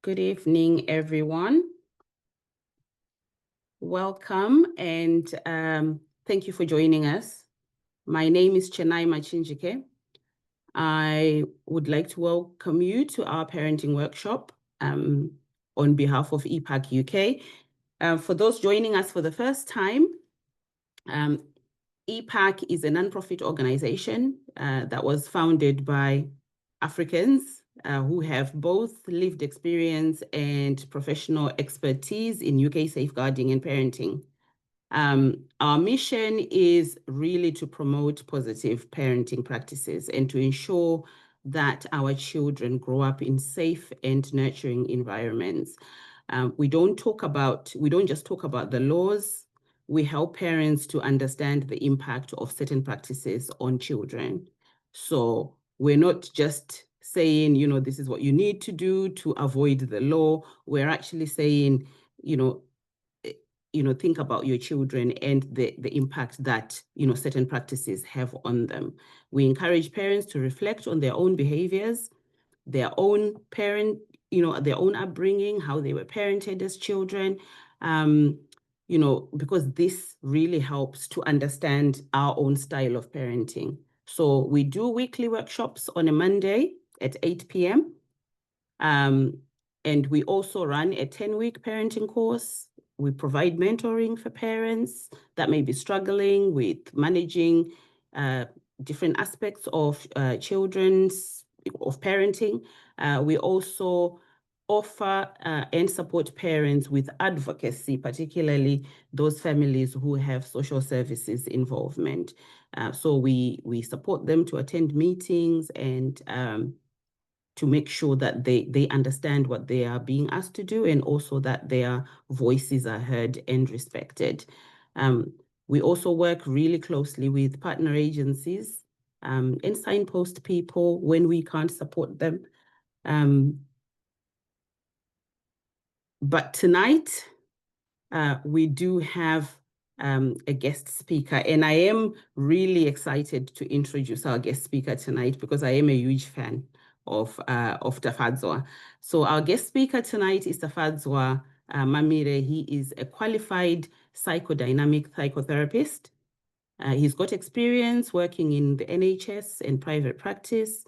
Good evening, everyone. Welcome and thank you for joining us. My name is Chenai Machinjike. I would like to welcome you to our parenting workshop on behalf of EPACUK. For those joining us for the first time, EPAC is a nonprofit organization that was founded by Africans who have both lived experience and professional expertise in UK safeguarding and parenting. Our mission is really to promote positive parenting practices and to ensure that our children grow up in safe and nurturing environments. We don't just talk about the laws. We help parents to understand the impact of certain practices on children. So we're not just saying, this is what you need to do to avoid the law. We're actually saying, think about your children and the impact that, certain practices have on them. We encourage parents to reflect on their own behaviors, their own their own upbringing, how they were parented as children, because this really helps to understand our own style of parenting. So we do weekly workshops on a Monday at 8 p.m. And we also run a 10-week parenting course. We provide mentoring for parents that may be struggling with managing different aspects of parenting. We also offer and support parents with advocacy, particularly those families who have social services involvement. So we support them to attend meetings and to make sure that they understand what they are being asked to do, and also that their voices are heard and respected. We also work really closely with partner agencies and signpost people when we can't support them. But tonight, we do have a guest speaker, and I am really excited to introduce our guest speaker tonight because I am a huge fan of Tafadzwa. So our guest speaker tonight is Tafadzwa Mamire. He is a qualified psychodynamic psychotherapist. He's got experience working in the NHS and private practice.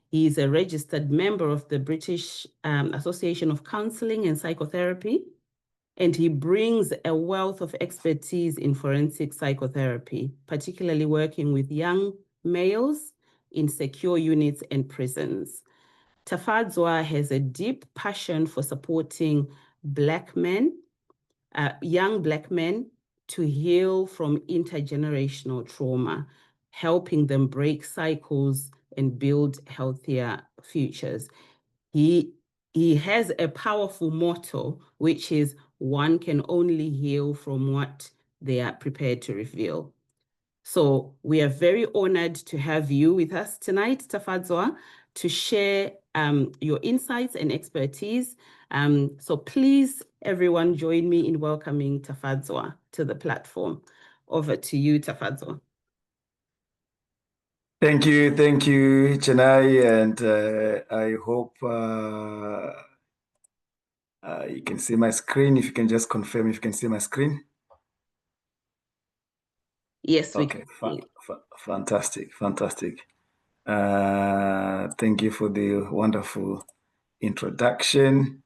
He is a registered member of the British Association of Counselling and Psychotherapy, and he brings a wealth of expertise in forensic psychotherapy, particularly working with young males in secure units and prisons. Tafadzwa has a deep passion for supporting young Black men, to heal from intergenerational trauma, helping them break cycles and build healthier futures. He has a powerful motto, which is, one can only heal from what they are prepared to reveal. So we are very honored to have you with us tonight, Tafadzwa, to share your insights and expertise. So please, everyone, join me in welcoming Tafadzwa to the platform. Over to you, Tafadzwa. Thank you, Chenai, and I hope you can see my screen. If you can just confirm if you can see my screen. Yes, we can. Fantastic. Thank you for the wonderful introduction.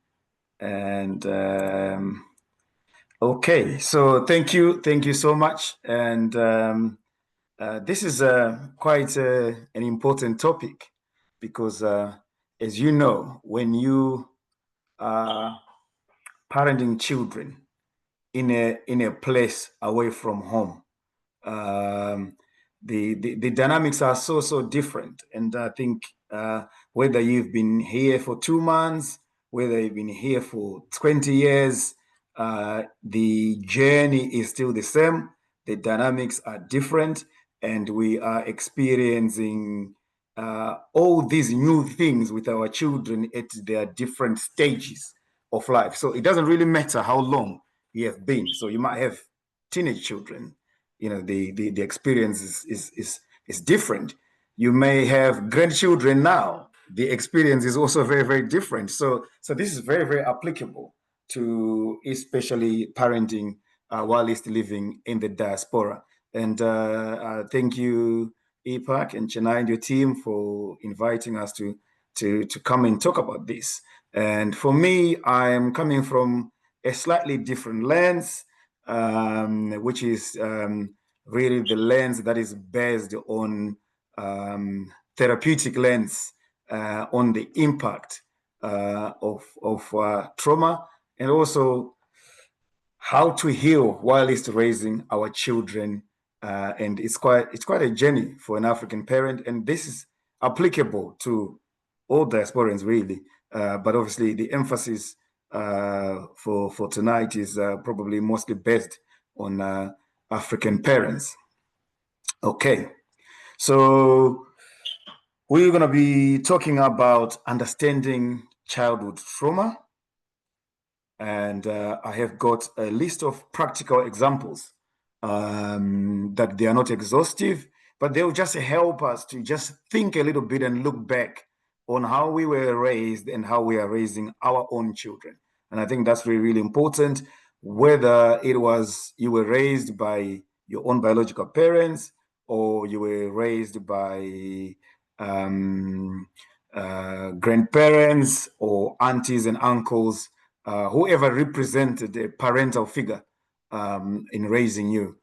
And okay, so thank you so much. And this is quite an important topic because, as you know, when you are parenting children in a place away from home, the dynamics are so different. And I think whether you've been here for 2 months, whether you've been here for 20 years, the journey is still the same. The dynamics are different, and we are experiencing all these new things with our children at their different stages of life. So it doesn't really matter how long you have been. So you might have teenage children, the experience is different. You may have grandchildren now. the experience is also very, very different. So this is very, very applicable to especially parenting whilst living in the diaspora. And thank you, EPAC and Chennai and your team for inviting us to come and talk about this. And for me, I am coming from a slightly different lens, which is really the lens that is based on therapeutic lens on the impact of trauma, and also how to heal whilst raising our children. And it's quite a journey for an African parent, and this is applicable to all diasporans really. But obviously the emphasis for tonight is probably mostly based on African parents. Okay, so we're going to be talking about understanding childhood trauma. And I have got a list of practical examples that they are not exhaustive, but they'll just help us to just think a little bit and look back on how we were raised and how we are raising our own children. And I think that's really, really important, whether it was you were raised by your own biological parents or you were raised by grandparents or aunties and uncles, whoever represented a parental figure in raising you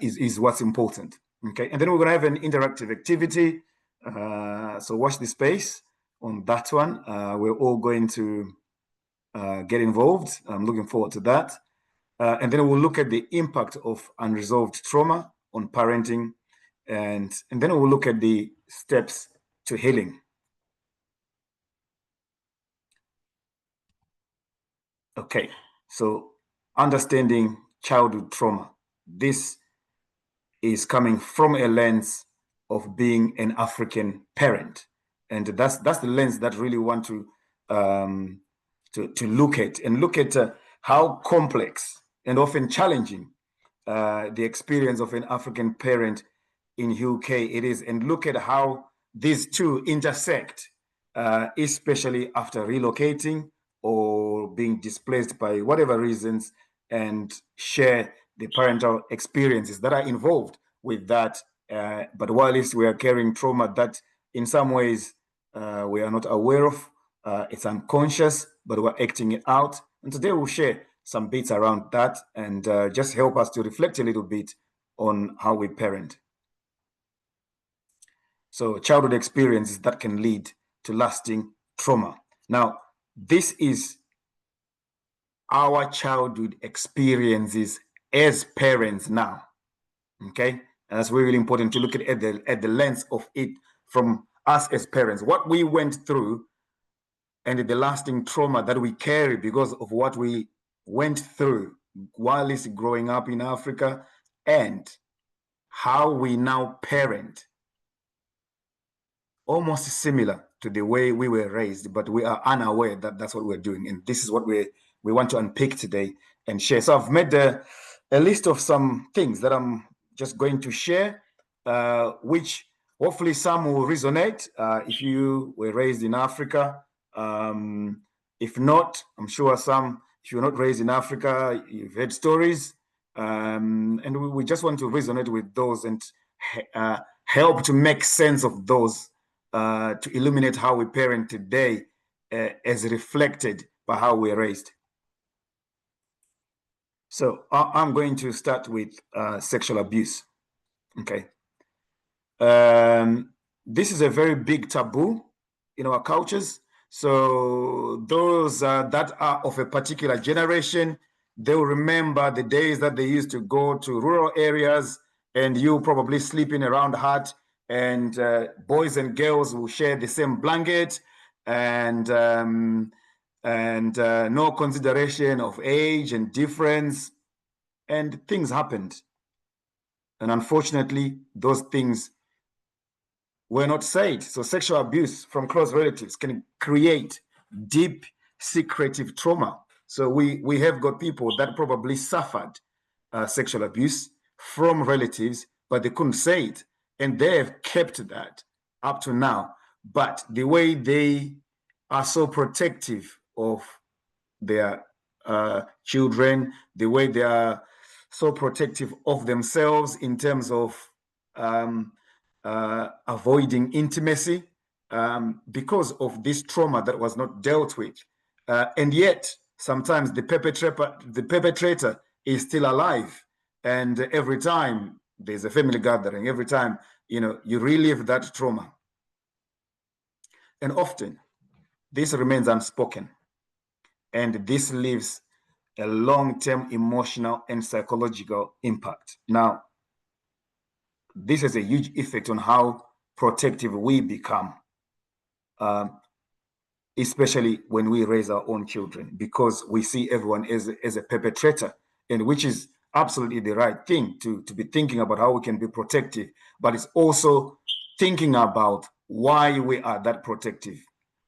is what's important. Okay, and then we're going to have an interactive activity. So watch the space on that one. We're all going to get involved. I'm looking forward to that. And then we'll look at the impact of unresolved trauma on parenting, and then we'll look at the steps to healing. Okay, so understanding childhood trauma. This is coming from a lens of being an African parent, and that's the lens that really want to look at how complex and often challenging the experience of an African parent in UK it is, and look at how these two intersect, especially after relocating or being displaced by whatever reasons, and share the parental experiences that are involved with that. But whilst we are carrying trauma that in some ways we are not aware of, it's unconscious, but we're acting it out. And today we'll share some bits around that and just help us to reflect a little bit on how we parent. So childhood experiences that can lead to lasting trauma. Now, this is our childhood experiences as parents now, okay? And that's really important to look at the lens of it from us as parents, what we went through and the lasting trauma that we carry because of what we went through while growing up in Africa, and how we now parent, almost similar to the way we were raised, but we are unaware that that's what we're doing. And this is what we want to unpick today and share. So I've made a list of some things that I'm just going to share, which hopefully some will resonate if you were raised in Africa. If not, I'm sure some, if you're not raised in Africa, you've heard stories. And we just want to resonate with those and help to make sense of those, to illuminate how we parent today as reflected by how we're raised. So I'm going to start with sexual abuse. Okay. This is a very big taboo in our cultures. So those that are of a particular generation, they'll remember the days that they used to go to rural areas and you probably sleeping around hut, and boys and girls will share the same blanket, and no consideration of age and difference, and things happened. And unfortunately, those things were not said. So sexual abuse from close relatives can create deep, secretive trauma. So we have got people that probably suffered sexual abuse from relatives, but they couldn't say it. And they have kept that up to now, but the way they are so protective of their children, the way they are so protective of themselves in terms of avoiding intimacy because of this trauma that was not dealt with. And yet, sometimes the perpetrator is still alive. And every time there's a family gathering, every time, you relive that trauma. And often, this remains unspoken. And this leaves a long-term emotional and psychological impact. Now, this has a huge effect on how protective we become, especially when we raise our own children, because we see everyone as a perpetrator, and which is absolutely the right thing to be thinking about how we can be protective, but it's also thinking about why we are that protective.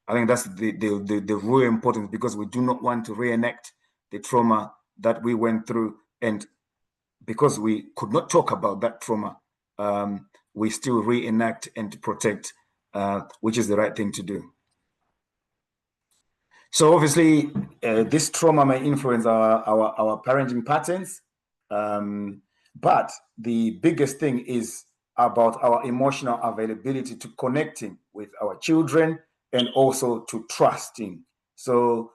I think that's the real importance, because we do not want to reenact the trauma that we went through, and because we could not talk about that trauma, we still reenact and protect, which is the right thing to do. So obviously, this trauma may influence our parenting patterns, but the biggest thing is about our emotional availability to connecting with our children and also to trusting. So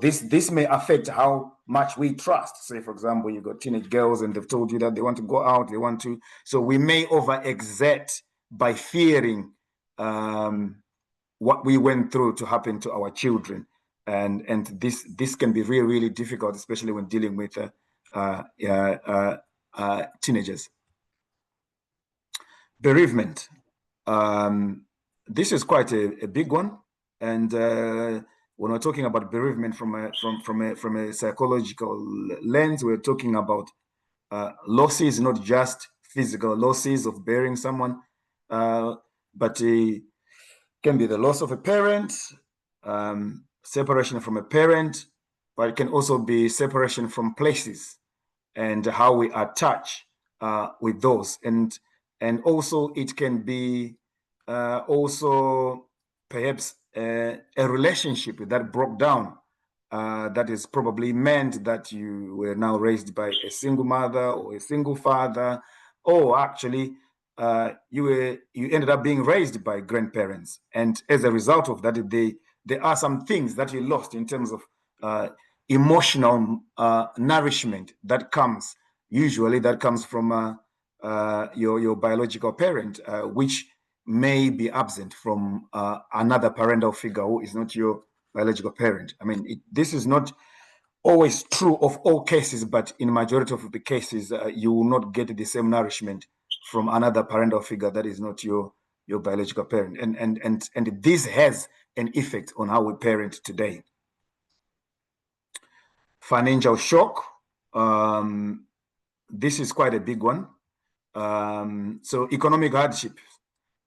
this may affect how much we trust. Say, for example, you got teenage girls and they've told you that they want to go out, they want to. So we may overexert by fearing what we went through to happen to our children. And this can be really, really difficult, especially when dealing with teenagers. Bereavement. This is quite a big one, and when we're talking about bereavement from a psychological lens, we're talking about losses, not just physical losses of burying someone, but it can be the loss of a parent, separation from a parent, but it can also be separation from places and how we attach with those. And also it can be also perhaps a relationship that broke down, that is probably meant that you were now raised by a single mother or a single father, or actually you ended up being raised by grandparents. And as a result of that, there are some things that you lost in terms of emotional nourishment that comes from your biological parent, which may be absent from another parental figure who is not your biological parent. I mean, this is not always true of all cases, but in majority of the cases, you will not get the same nourishment from another parental figure that is not your biological parent. And this has an effect on how we parent today. Financial shock. This is quite a big one. So economic hardship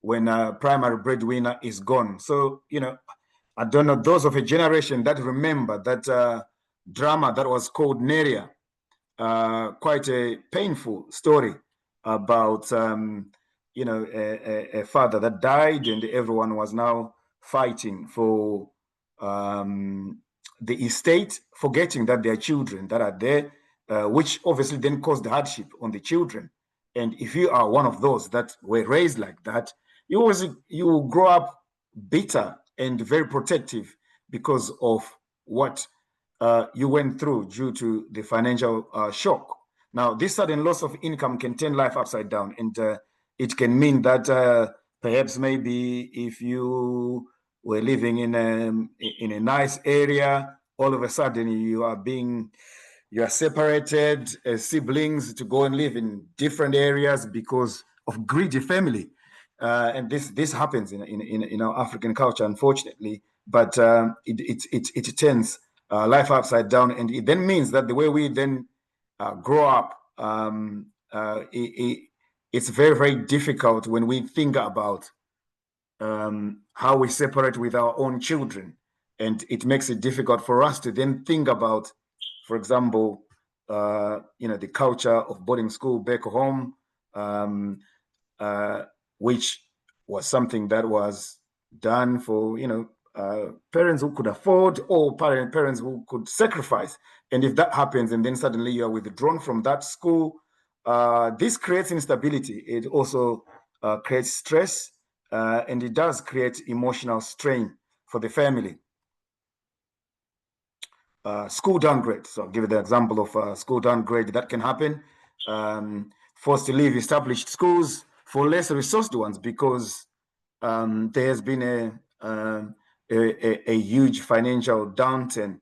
when a primary breadwinner is gone. So, I don't know, those of a generation that remember that drama that was called Neria, quite a painful story about, a father that died and everyone was now fighting for the estate, forgetting that there are children that are there, which obviously then caused hardship on the children. And if you are one of those that were raised like that, you grow up bitter and very protective because of what you went through due to the financial shock. Now, this sudden loss of income can turn life upside down, and it can mean that perhaps maybe if you were living in a nice area, all of a sudden you are separated as siblings to go and live in different areas because of greedy family. And this happens in our African culture, unfortunately. But it turns life upside down, and it then means that the way we then grow up, it's very, very difficult when we think about how we separate with our own children, and it makes it difficult for us to then think about, for example, the culture of boarding school back home, which was something that was done for, parents who could afford, or parents who could sacrifice. And if that happens, and then suddenly you are withdrawn from that school, this creates instability. It also creates stress, and it does create emotional strain for the family. School downgrade. So I'll give you the example of school downgrade that can happen. Forced to leave established schools for less resourced ones, because there has been a huge financial downturn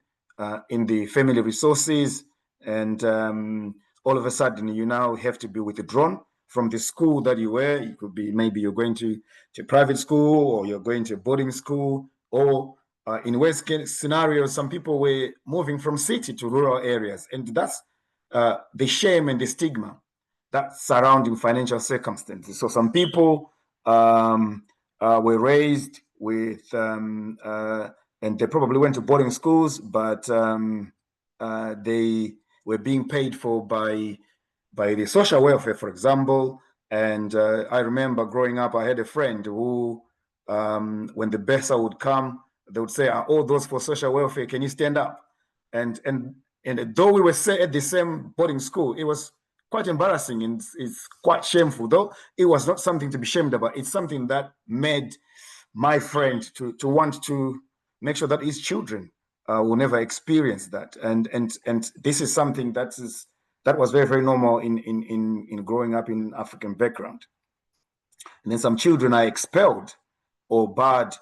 in the family resources, and all of a sudden you now have to be withdrawn from the school that you were. It could be maybe you're going to private school, or you're going to boarding school, or in worst case scenarios, some people were moving from city to rural areas, and that's the shame and the stigma that surrounding financial circumstances. So some people were raised with, and they probably went to boarding schools, but they were being paid for by the social welfare, for example. And I remember growing up, I had a friend who, when the BESA would come, they would say, "Are all those for social welfare? Can you stand up?" And though we were at the same boarding school, it was quite embarrassing, and it's quite shameful. Though it was not something to be shamed about. It's something that made my friend to want to make sure that his children will never experience that. And this is something that was very, very normal in growing up in African background. And then some children are expelled or barred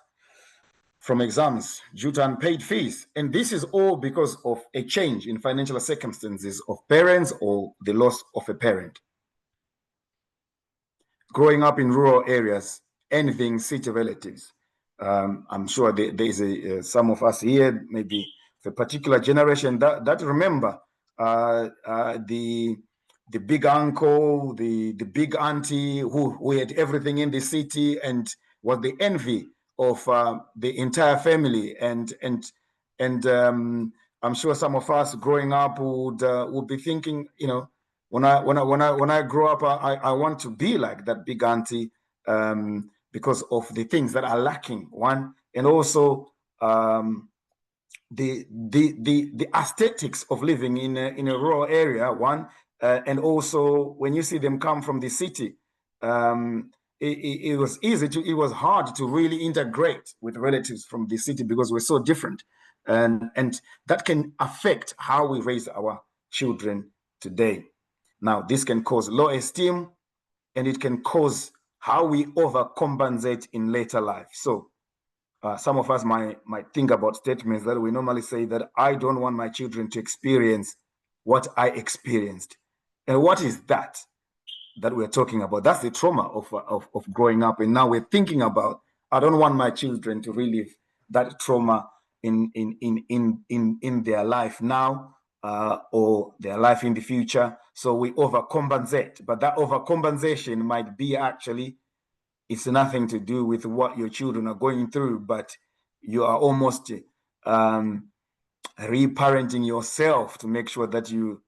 from exams due to unpaid fees. And this is all because of a change in financial circumstances of parents, or the loss of a parent. Growing up in rural areas, envying city relatives. I'm sure there's some of us here, maybe the particular generation that remember the big uncle, the big auntie who had everything in the city, and was the envy of the entire family. And I'm sure some of us growing up would be thinking, when I grow up, I want to be like that big auntie, because of the things that are lacking. One, and also the aesthetics of living in a rural area. One, and also when you see them come from the city, it was hard to really integrate with relatives from the city, because we're so different, and that can affect how we raise our children today. Now, this can cause low esteem, and it can cause how we overcompensate in later life. So some of us might think about statements that we normally say, that I don't want my children to experience what I experienced. And what is that we're talking about? That's the trauma of growing up. And now we're thinking about, I don't want my children to relive that trauma in their life now, or their life in the future. So we overcompensate, but that overcompensation might be actually, it's nothing to do with what your children are going through, but you are almost reparenting yourself to make sure that you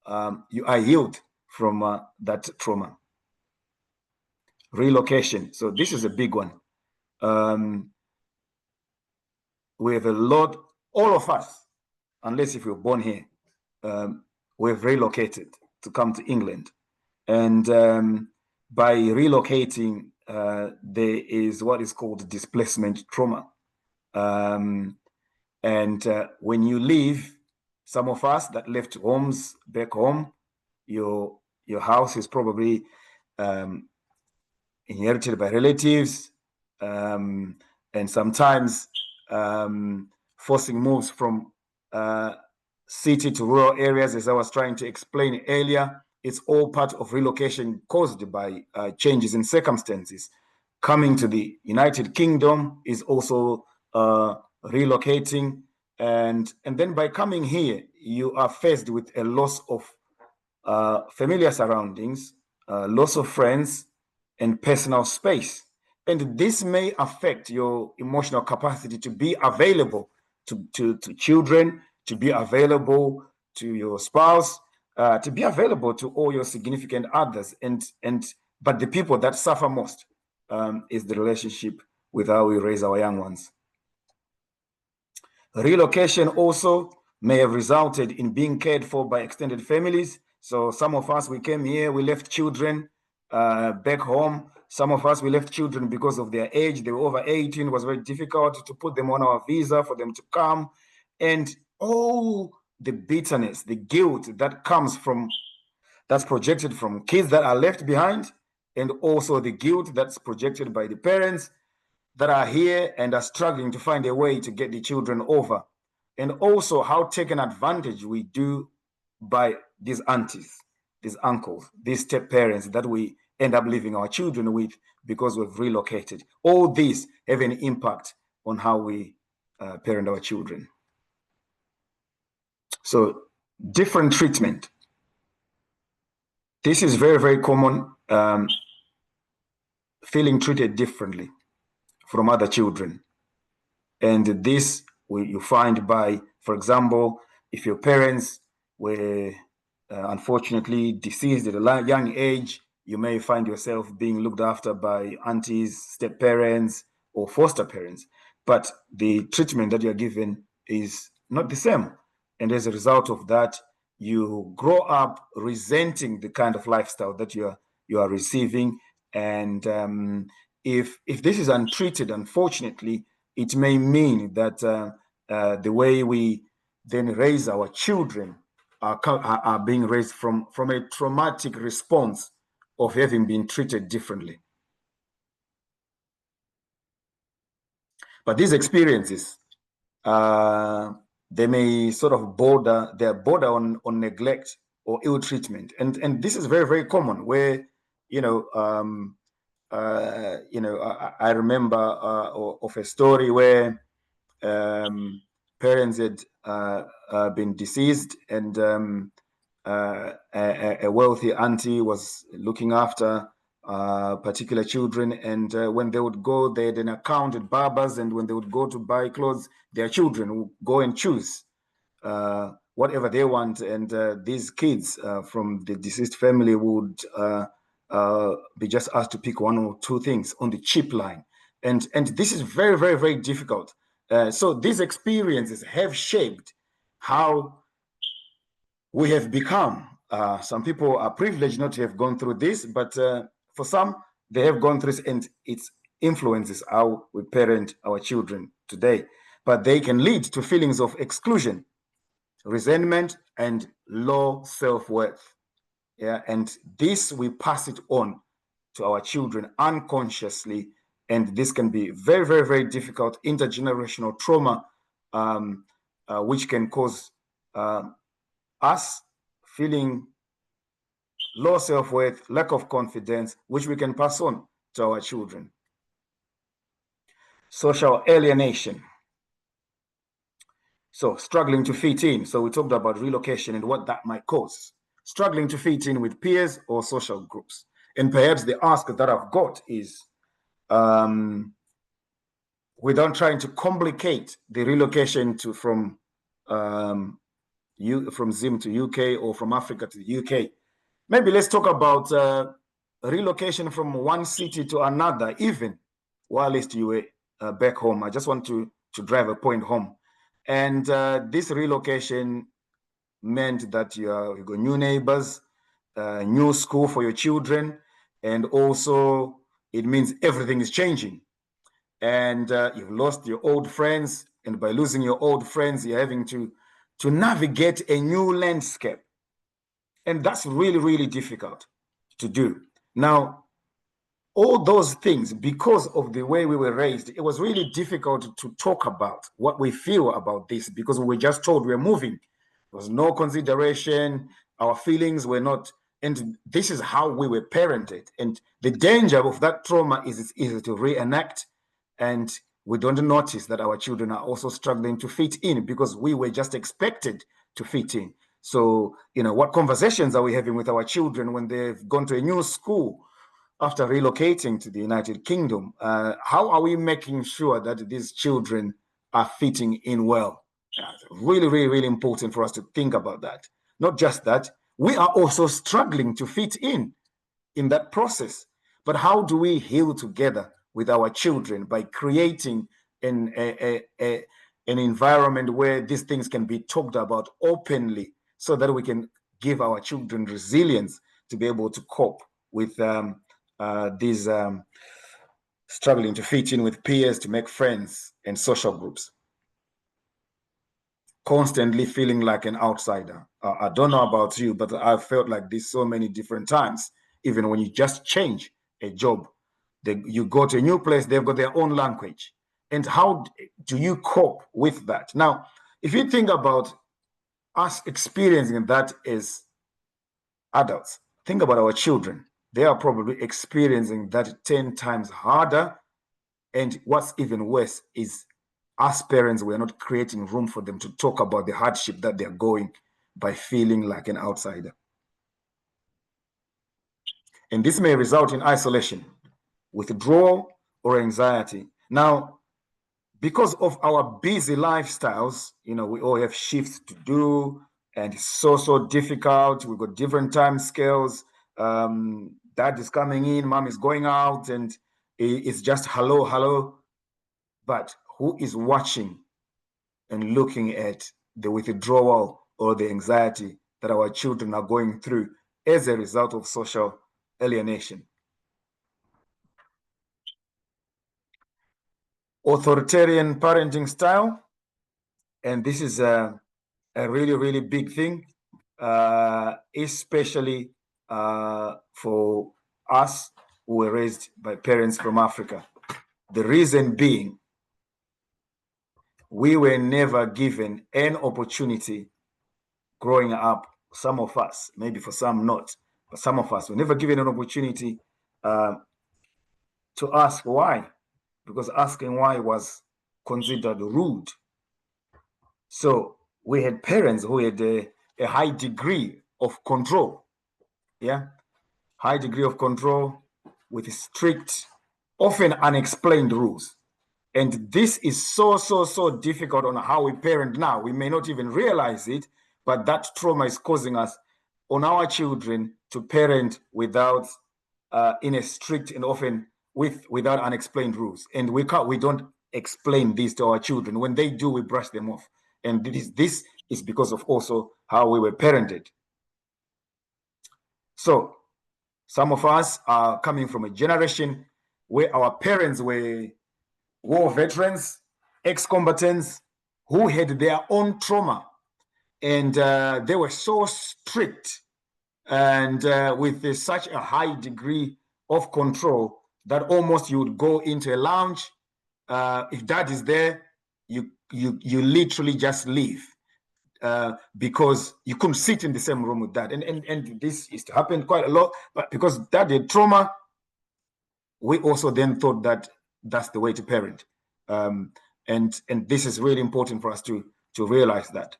are healed from that trauma. Relocation. So this is a big one. We have a lot, all of us, unless if you're born here, we've relocated to come to England. And by relocating, there is what is called displacement trauma. And when you leave, some of us that left homes back home, your house is probably inherited by relatives, and sometimes forcing moves from city to rural areas, as I was trying to explain earlier. It's all part of relocation caused by changes in circumstances. Coming to the United Kingdom is also relocating, and then by coming here, you are faced with a loss of familiar surroundings, loss of friends, and personal space. And this may affect your emotional capacity to be available to children, to be available to your spouse, to be available to all your significant others. But the people that suffer most is the relationship with how we raise our young ones. Relocation also may have resulted in being cared for by extended families. So some of us, we came here, we left children back home. Some of us, we left children because of their age. They were over 18. It was very difficult to put them on our visa for them to come. And all the bitterness, the guilt that comes from, that's projected from kids that are left behind, and also the guilt that's projected by the parents that are here and are struggling to find a way to get the children over. And also how taken advantage we do by these aunties, these uncles, these step parents that we end up leaving our children with because we've relocated. All these have an impact on how we parent our children. So different treatment. This is very, very common, feeling treated differently from other children. And this you find by, for example, if your parents were unfortunately deceased at a young age, you may find yourself being looked after by aunties, step parents, or foster parents. But the treatment that you're given is not the same. And as a result of that, you grow up resenting the kind of lifestyle that you are receiving. And if this is untreated, unfortunately, it may mean that the way we then raise our children are being raised from a traumatic response of having been treated differently. But these experiences, they may sort of border on neglect or ill treatment, and this is very, very common. Where I remember of a story where parents had been deceased, and a wealthy auntie was looking after particular children, and when they would go, they had an account at barbers, and when they would go to buy clothes, their children would go and choose whatever they want, and these kids from the deceased family would be just asked to pick one or two things on the cheap line, and this is very, very, very difficult. So these experiences have shaped how we have become. Some people are privileged not to have gone through this, but for some, they have gone through this, and it influences how we parent our children today. But they can lead to feelings of exclusion, resentment, and low self-worth. Yeah, and this, we pass it on to our children unconsciously, and this can be very, very, very difficult intergenerational trauma, which can cause us feeling low self-worth, lack of confidence, which we can pass on to our children. Social alienation. So struggling to fit in. So we talked about relocation and what that might cause. Struggling to fit in with peers or social groups. And perhaps the ask that I've got is, without trying to complicate the relocation from Zim to UK or from Africa to the UK, maybe let's talk about relocation from one city to another, even whilst you were back home. I just want to drive a point home. And this relocation meant that you got new neighbors, new school for your children, and also it means everything is changing. And you've lost your old friends, and by losing your old friends, you're having to navigate a new landscape. And that's really, really difficult to do. Now, all those things, because of the way we were raised, it was really difficult to talk about what we feel about this, because we were just told we're moving. There was no consideration. Our feelings were not, and this is how we were parented. And the danger of that trauma is it's easy to reenact, and we don't notice that our children are also struggling to fit in because we were just expected to fit in. So, what conversations are we having with our children when they've gone to a new school after relocating to the United Kingdom? How are we making sure that these children are fitting in well? Really, really, really important for us to think about that. Not just that, we are also struggling to fit in that process. But how do we heal together with our children by creating an environment where these things can be talked about openly, so that we can give our children resilience to be able to cope with these struggling to fit in with peers, to make friends and social groups. Constantly feeling like an outsider. I don't know about you, but I've felt like this so many different times. Even when you just change a job, you go to a new place, they've got their own language. And how do you cope with that? Now, if you think about us experiencing that as adults, think about our children. They are probably experiencing that 10 times harder. And what's even worse is us parents, we're not creating room for them to talk about the hardship that they're going by feeling like an outsider. And this may result in isolation, withdrawal, or anxiety. Now, because of our busy lifestyles, we all have shifts to do, and it's so difficult. We've got different time scales. Dad is coming in, mom is going out, and it's just hello. But who is watching and looking at the withdrawal or the anxiety that our children are going through as a result of social alienation? Authoritarian parenting style, and this is a really big thing, especially for us who were raised by parents from Africa. The reason being, we were never given an opportunity growing up. Some of us, maybe for some not, but some of us were never given an opportunity to ask why, because asking why was considered rude. So we had parents who had a high degree of control, high degree of control with strict, often unexplained rules. And this is so difficult on how we parent now. We may not even realize it, but that trauma is causing us, on our children, to parent without, in a strict and often without unexplained rules. And we don't explain this to our children. When they do, we brush them off. And this is because of also how we were parented. So some of us are coming from a generation where our parents were war veterans, ex-combatants who had their own trauma, and they were so strict and with such a high degree of control that almost you would go into a lounge. If dad is there, you literally just leave because you couldn't sit in the same room with dad. And this used to happen quite a lot, but because dad had trauma, we also then thought that that's the way to parent. And this is really important for us to realize that.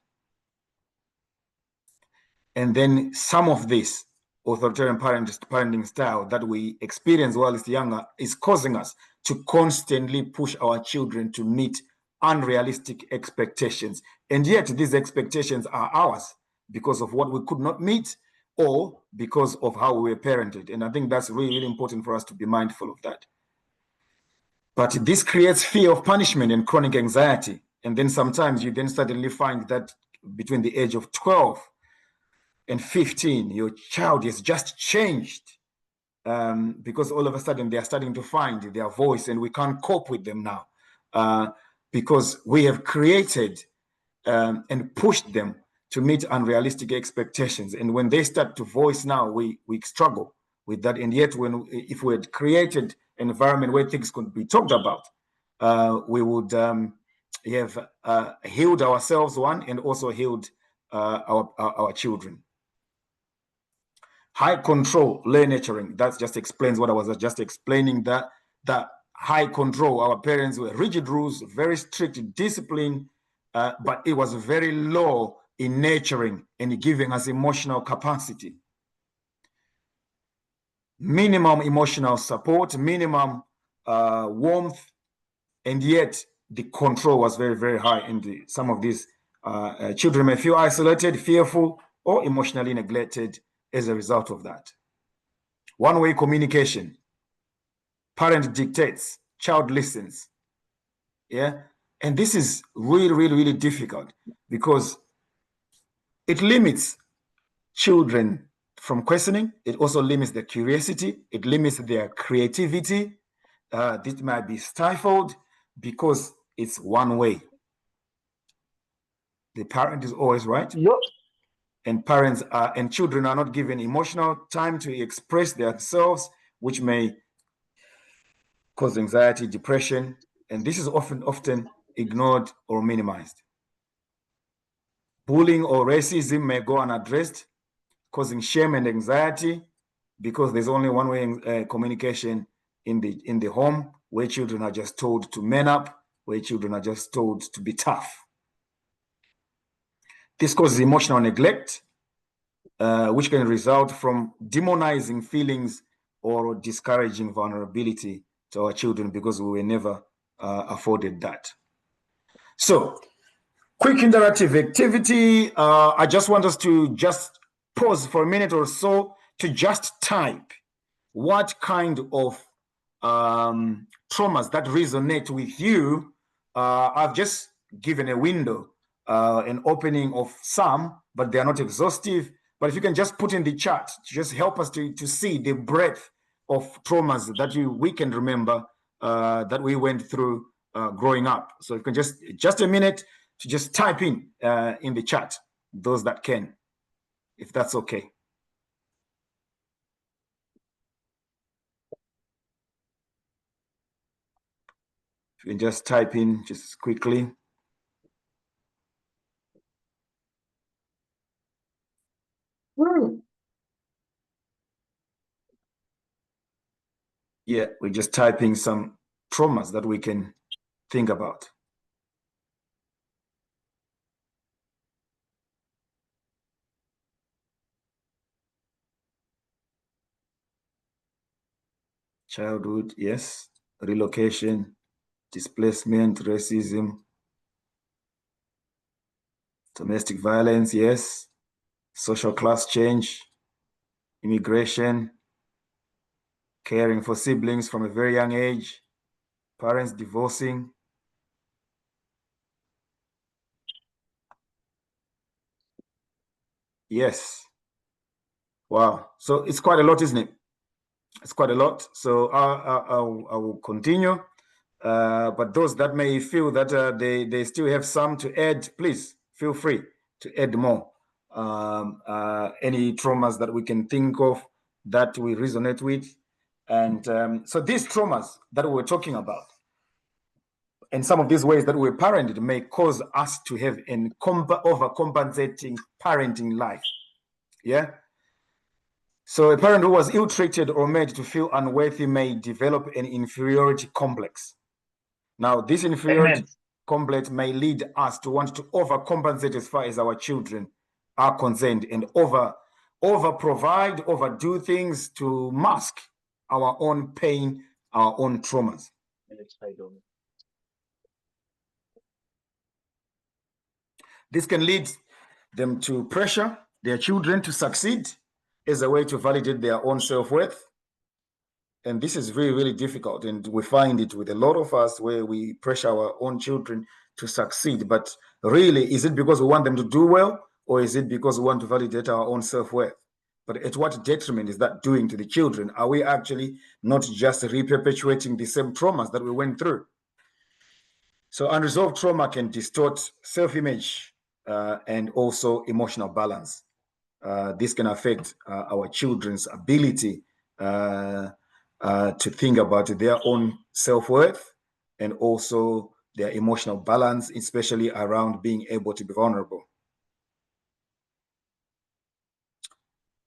And then some of this authoritarian parenting style that we experience while it's younger is causing us to constantly push our children to meet unrealistic expectations. And yet these expectations are ours because of what we could not meet or because of how we were parented. And I think that's really important for us to be mindful of that. But this creates fear of punishment and chronic anxiety. And then sometimes you then suddenly find that between the age of 12 and 15, your child has just changed because all of a sudden they are starting to find their voice and we can't cope with them now because we have created and pushed them to meet unrealistic expectations. And when they start to voice now, we struggle with that. And yet if we had created an environment where things could be talked about, we would have healed ourselves, one, and also healed our children. High control, low nurturing. That just explains what I was just explaining, that high control. Our parents were rigid rules, very strict discipline, but it was very low in nurturing and giving us emotional capacity. Minimum emotional support, minimum warmth, and yet the control was very, very high. And some of these children may feel isolated, fearful, or emotionally neglected as a result of that. One-way communication. Parent dictates, child listens. Yeah. And this is really, really, really difficult because it limits children from questioning. It also limits their curiosity. It limits their creativity. This might be stifled because it's one way. The parent is always right. Yep. And parents and children are not given emotional time to express themselves, which may cause anxiety, depression, and this is often ignored or minimized. Bullying or racism may go unaddressed, causing shame and anxiety because there's only one way communication in the home, where children are just told to man up, where children are just told to be tough. This causes emotional neglect, which can result from demonizing feelings or discouraging vulnerability to our children because we were never afforded that. So, quick interactive activity. I just want us to just pause for a minute or so to just type what kind of traumas that resonate with you. I've just given a window, an opening of some, but they are not exhaustive. But if you can just put in the chat, just help us to see the breadth of traumas that we can remember that we went through growing up. So you can just a minute to just type in the chat, those that can, if that's okay. If you can just type in just quickly. Yeah, we're just typing some traumas that we can think about. Childhood, yes. Relocation, displacement, racism, domestic violence, yes. Social class change, immigration, caring for siblings from a very young age, parents divorcing. Yes. Wow. So it's quite a lot, isn't it? It's quite a lot. So I will continue. But those that may feel that they still have some to add, please feel free to add more. Any traumas that we can think of that we resonate with. And so these traumas that we're talking about, and some of these ways that we're parented may cause us to have an overcompensating parenting life. Yeah. So a parent who was ill-treated or made to feel unworthy may develop an inferiority complex. Now, this inferiority complex may lead us to want to overcompensate as far as our children are concerned and over-provide, overdo things to mask our own pain, our own traumas. This can lead them to pressure their children to succeed as a way to validate their own self-worth. And this is really, really difficult. And we find it with a lot of us where we pressure our own children to succeed. But really, is it because we want them to do well, or is it because we want to validate our own self-worth? But at what detriment is that doing to the children? Are we actually not just reperpetuating the same traumas that we went through? So unresolved trauma can distort self-image and also emotional balance. This can affect our children's ability to think about their own self-worth and also their emotional balance, especially around being able to be vulnerable.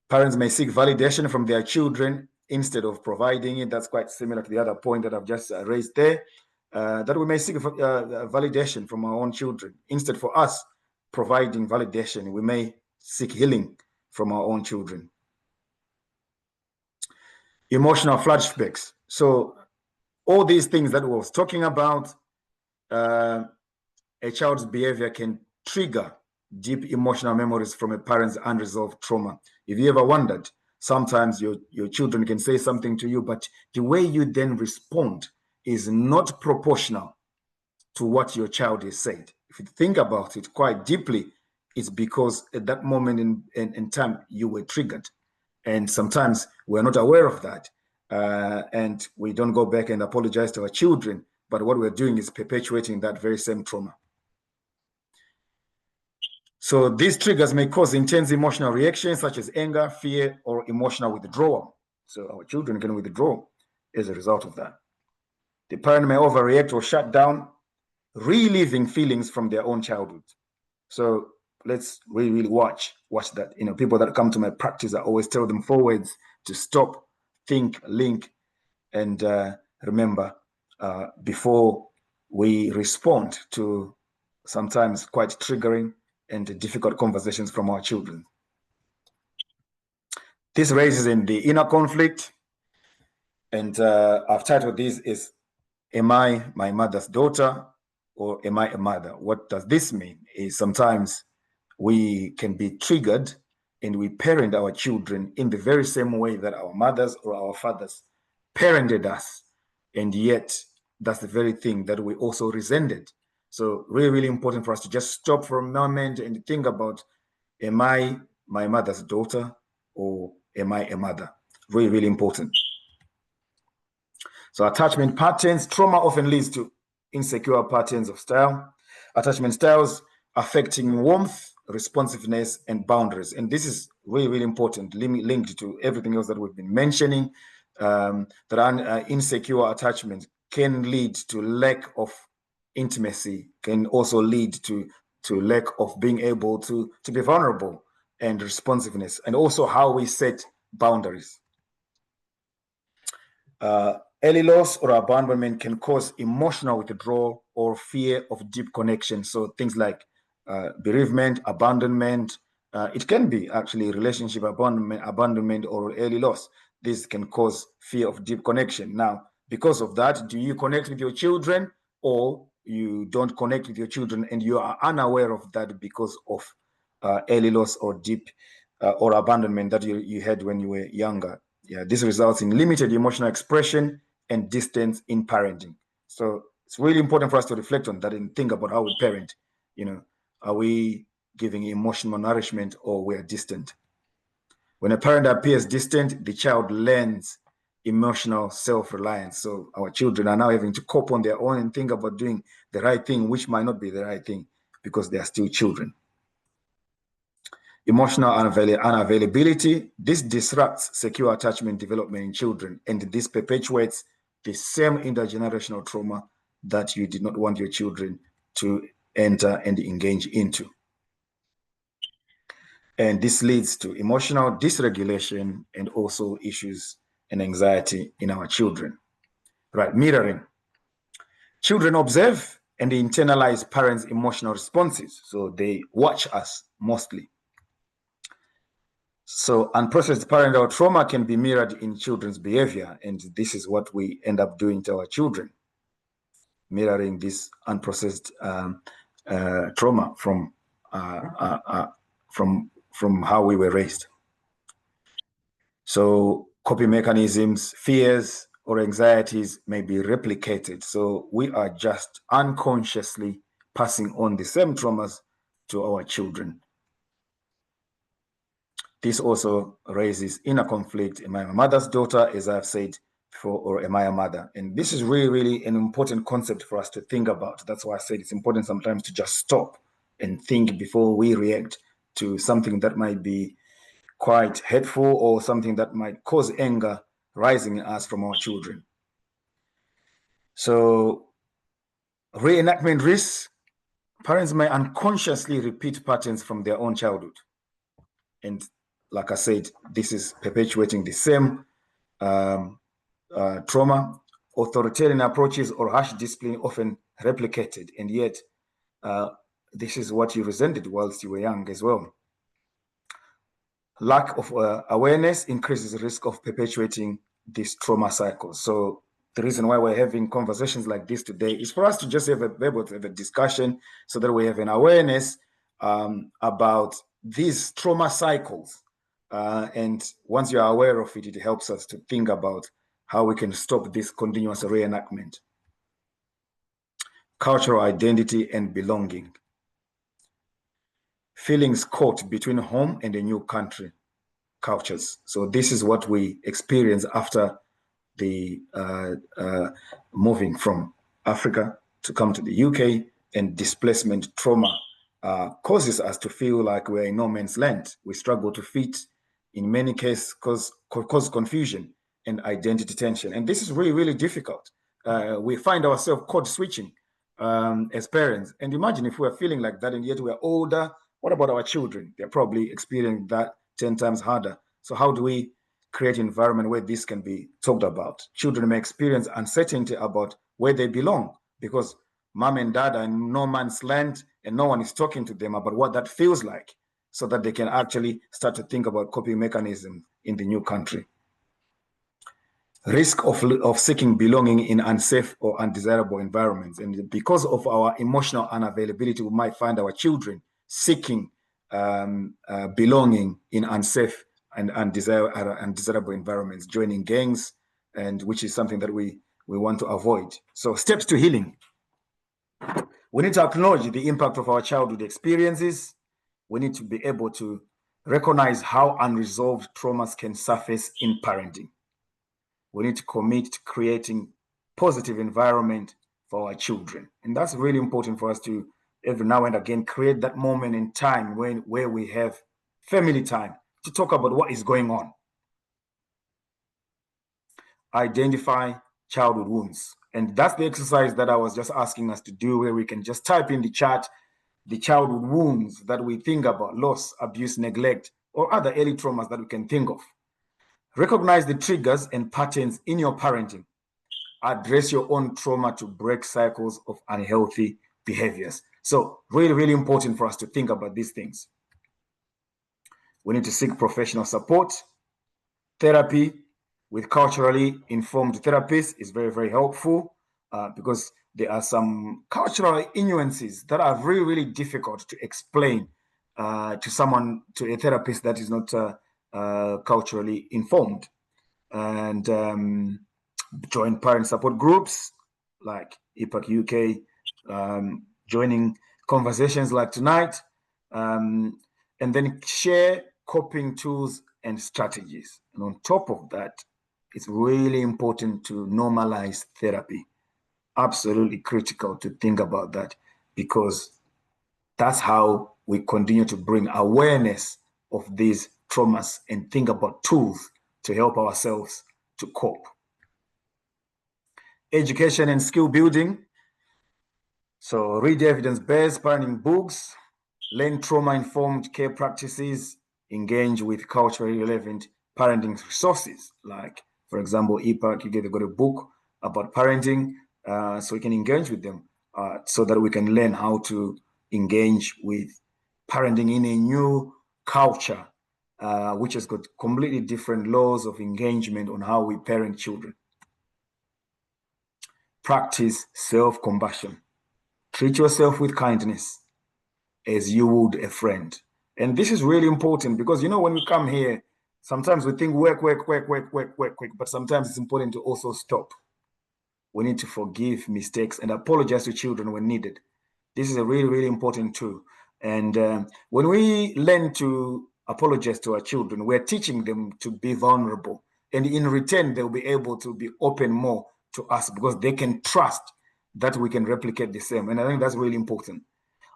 Parents may seek validation from their children instead of providing it. That's quite similar to the other point that I've just raised there, that we may seek validation from our own children. Instead for us providing validation, we may seek healing from our own children. Emotional flashbacks. So all these things that we was talking about, a child's behavior can trigger deep emotional memories from a parent's unresolved trauma. If you ever wondered, sometimes your children can say something to you, but the way you then respond is not proportional to what your child has said. If you think about it quite deeply, it's because at that moment in time, you were triggered. And sometimes we're not aware of that. And we don't go back and apologize to our children. But what we're doing is perpetuating that very same trauma. So these triggers may cause intense emotional reactions such as anger, fear, or emotional withdrawal. So our children can withdraw as a result of that. The parent may overreact or shut down, reliving feelings from their own childhood. So let's really watch that. You know, people that come to my practice, I always tell them 4 words to stop, think, link, and remember before we respond to sometimes quite triggering and difficult conversations from our children. This raises in the inner conflict, and I've titled this is, am I my mother's daughter or am I a mother? What does this mean? Is sometimes we can be triggered and we parent our children in the very same way that our mothers or our fathers parented us, and yet that's the very thing that we also resented. So really, really important for us to just stop for a moment and think about, am I my mother's daughter or am I a mother? Really, really important. So attachment patterns, trauma often leads to insecure patterns of style. Attachment styles affecting warmth, responsiveness, and boundaries. And this is really, really important, linked to everything else that we've been mentioning. That insecure attachment can lead to lack of intimacy, can also lead to lack of being able to be vulnerable and responsiveness, and also how we set boundaries. Early loss or abandonment can cause emotional withdrawal or fear of deep connection. So things like bereavement, abandonment, it can be actually relationship abandonment or early loss. This can cause fear of deep connection. Now, because of that, do you connect with your children or you don't connect with your children and you are unaware of that because of early loss or deep or abandonment that you had when you were younger? Yeah, this results in limited emotional expression and distance in parenting. So it's really important for us to reflect on that and think about how we parent. You know, are we giving emotional nourishment or we're distant? When a parent appears distant, the child learns emotional self-reliance. So our children are now having to cope on their own and think about doing the right thing, which might not be the right thing because they are still children. Emotional unavailability, this disrupts secure attachment development in children, and this perpetuates the same intergenerational trauma that you did not want your children to enter and engage into. And this leads to emotional dysregulation and also issues and anxiety in our children. Right, mirroring. Children observe and they internalize parents' emotional responses, so they watch us mostly. So unprocessed parental trauma can be mirrored in children's behavior, and this is what we end up doing to our children, mirroring this unprocessed trauma from how we were raised. So coping mechanisms, fears, or anxieties may be replicated. So we are just unconsciously passing on the same traumas to our children. This also raises inner conflict. Am I my mother's daughter, as I've said before, or am I a mother? And this is really, really an important concept for us to think about. That's why I said it's important sometimes to just stop and think before we react to something that might be quite hurtful or something that might cause anger rising in us from our children. So reenactment risks, parents may unconsciously repeat patterns from their own childhood. And like I said, this is perpetuating the same trauma. Authoritarian approaches or harsh discipline often replicated, and yet this is what you resented whilst you were young as well. Lack of awareness increases the risk of perpetuating this trauma cycle. So the reason why we're having conversations like this today is for us to just be able to have a discussion so that we have an awareness about these trauma cycles. And once you're aware of it, it helps us to think about how we can stop this continuous reenactment cultural identity and belonging, feelings caught between home and a new country, cultures. So this is what we experience after the moving from Africa to come to the UK, and displacement trauma causes us to feel like we're in no man's land. We struggle to fit, in many cases, cause confusion and identity tension. And this is really, really difficult. We find ourselves code switching as parents. And imagine if we're feeling like that and yet we're older. What about our children? They're probably experiencing that 10 times harder. So how do we create an environment where this can be talked about? Children may experience uncertainty about where they belong because mom and dad are in no man's land and no one is talking to them about what that feels like, so that they can actually start to think about coping mechanism in the new country. Risk of seeking belonging in unsafe or undesirable environments. And because of our emotional unavailability, we might find our children seeking belonging in unsafe and undesirable environments, joining gangs, and which is something that we want to avoid. So steps to healing. We need to acknowledge the impact of our childhood experiences. We need to be able to recognize how unresolved traumas can surface in parenting. We need to commit to creating positive environment for our children. And that's really important for us to every now and again create that moment in time where we have family time to talk about what is going on. Identify childhood wounds. And that's the exercise that I was just asking us to do, where we can just type in the chat the childhood wounds that we think about: loss, abuse, neglect, or other early traumas that we can think of. Recognize the triggers and patterns in your parenting. Address your own trauma to break cycles of unhealthy behaviors. So really, really important for us to think about these things. We need to seek professional support. Therapy with culturally informed therapists is very, very helpful because there are some cultural nuances that are really, really difficult to explain to a therapist that is not culturally informed. And join parent support groups like EPACUK, joining conversations like tonight, and then share coping tools and strategies. And on top of that, it's really important to normalize therapy. Absolutely critical to think about that, because that's how we continue to bring awareness of these traumas and think about tools to help ourselves to cope. Education and skill building. So read evidence-based parenting books, learn trauma-informed care practices, engage with culturally relevant parenting resources. Like, for example, EPAC, you got a book about parenting, so we can engage with them so that we can learn how to engage with parenting in a new culture, which has got completely different laws of engagement on how we parent children. Practice self-compassion. Treat yourself with kindness as you would a friend. And this is really important because, you know, when we come here, sometimes we think work, but sometimes it's important to also stop. We need to forgive mistakes and apologize to children when needed. This is a really, really important tool. And when we learn to apologize to our children, we're teaching them to be vulnerable. And in return, they'll be able to be open more to us because they can trust that we can replicate the same. And I think that's really important.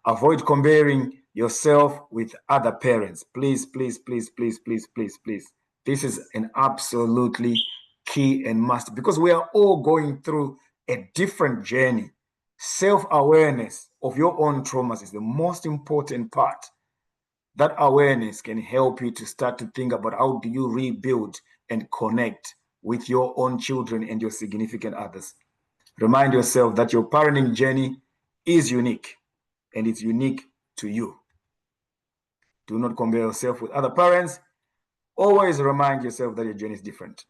Avoid comparing yourself with other parents. Please, please, please, please, please, please, please. This is an absolutely key and must, because we are all going through a different journey. Self-awareness of your own traumas is the most important part. That awareness can help you to start to think about how do you rebuild and connect with your own children and your significant others. Remind yourself that your parenting journey is unique and it's unique to you. Do not compare yourself with other parents. Always remind yourself that your journey is different.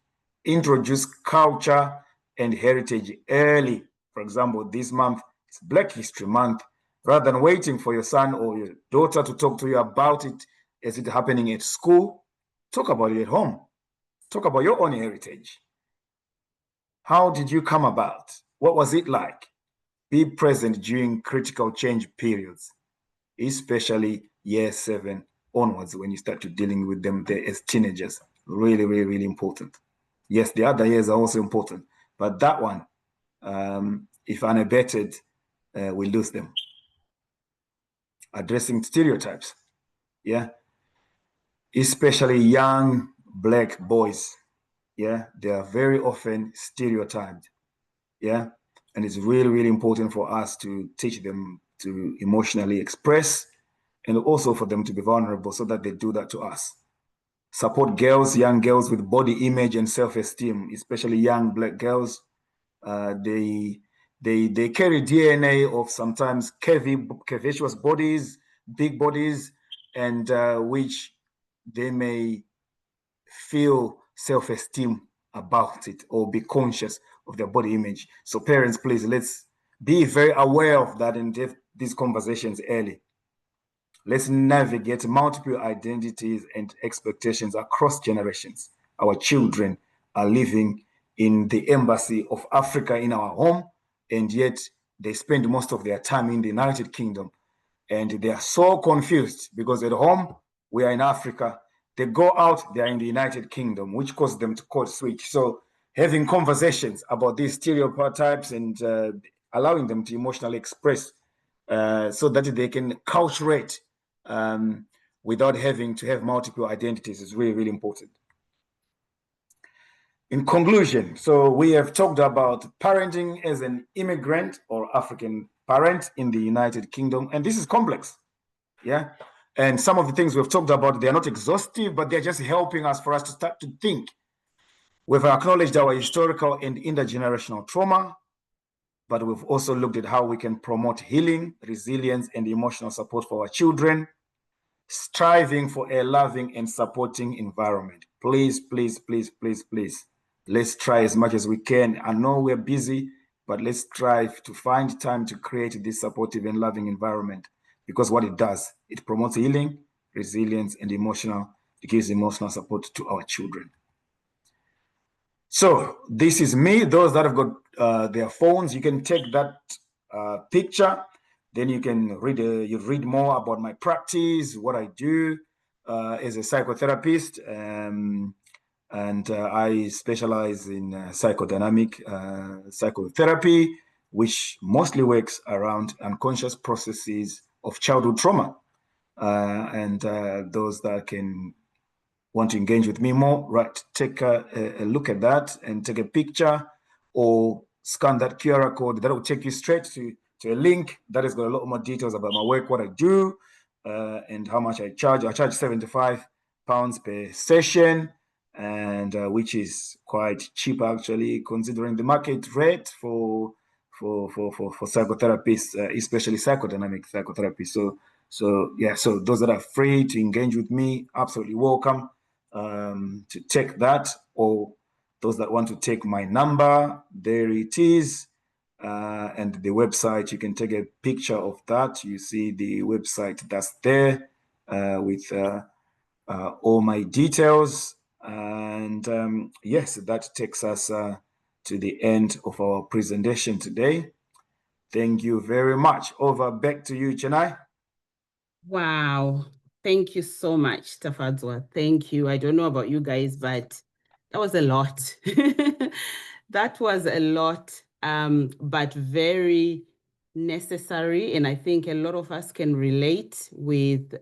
Introduce culture and heritage early. For example, this month is Black History Month. Rather than waiting for your son or your daughter to talk to you about it as it's happening at school, talk about it at home. Talk about your own heritage. How did you come about? What was it like? be present during critical change periods, especially year 7 onwards when you start to dealing with them there as teenagers. Really, really, really important. Yes, the other years are also important, but that one, if unabated, we lose them. Addressing stereotypes, yeah, especially young Black boys, yeah, they are very often stereotyped, yeah, and it's really, really important for us to teach them to emotionally express and also for them to be vulnerable so that they do that to us. Support girls, young girls with body image and self-esteem, especially young Black girls. They carry DNA of sometimes curvaceous bodies, big bodies, and which they may feel self-esteem about it or be conscious of their body image. So parents, please, let's be very aware of that and have these conversations early. Let's navigate multiple identities and expectations across generations. Our children are living in the embassy of Africa in our home, and yet they spend most of their time in the United Kingdom. And they are so confused because at home, we are in Africa. They go out, they are in the United Kingdom, which causes them to code switch. So having conversations about these stereotypes and allowing them to emotionally express so that they can culturate without having to have multiple identities is really, really important. In conclusion, so we have talked about parenting as an immigrant or African parent in the United Kingdom, and this is complex, yeah? And some of the things we've talked about, they're not exhaustive, but they're just helping us for us to start to think. We've acknowledged our historical and intergenerational trauma, but we've also looked at how we can promote healing, resilience, and emotional support for our children, striving for a loving and supporting environment. Please, please, please, please, please, let's try as much as we can. I know we're busy, but let's strive to find time to create this supportive and loving environment, because what it does, it promotes healing, resilience, and it gives emotional support to our children. So this is me. Those that have got their phones, you can take that picture. Then you can read more about my practice, what I do as a psychotherapist, and I specialize in psychodynamic psychotherapy, which mostly works around unconscious processes of childhood trauma. And those that can want to engage with me more, right, take a look at that and take a picture or scan that QR code. That will take you straight to a link that has got a lot more details about my work, what I do, and how much I charge. I charge £75 per session, and which is quite cheap actually, considering the market rate for psychotherapists, especially psychodynamic psychotherapy. So yeah, so those that are free to engage with me, absolutely welcome to take that, or those that want to take my number, there it is. And the website, you can take a picture of that. You see the website that's there with all my details. And yes, that takes us to the end of our presentation today. Thank you very much. Over back to you, Chennai. Wow. Thank you so much, Tafadzwa. Thank you. I don't know about you guys, but that was a lot. That was a lot, but very necessary. And I think a lot of us can relate with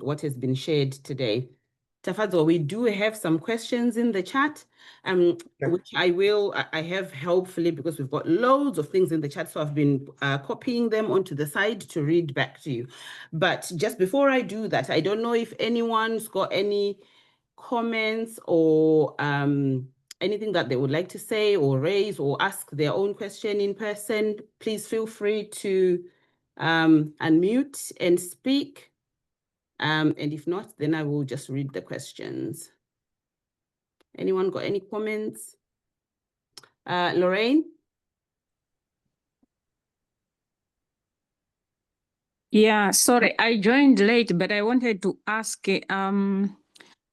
what has been shared today. Tafadzwa, we do have some questions in the chat, which I have helpfully, because we've got loads of things in the chat, so I've been copying them onto the side to read back to you. But just before I do that, I don't know if anyone's got any comments or anything that they would like to say or raise or ask their own question in person. Please feel free to unmute and speak. And if not, then I will just read the questions. Anyone got any comments? Lorraine? Yeah, sorry, I joined late, but I wanted to ask,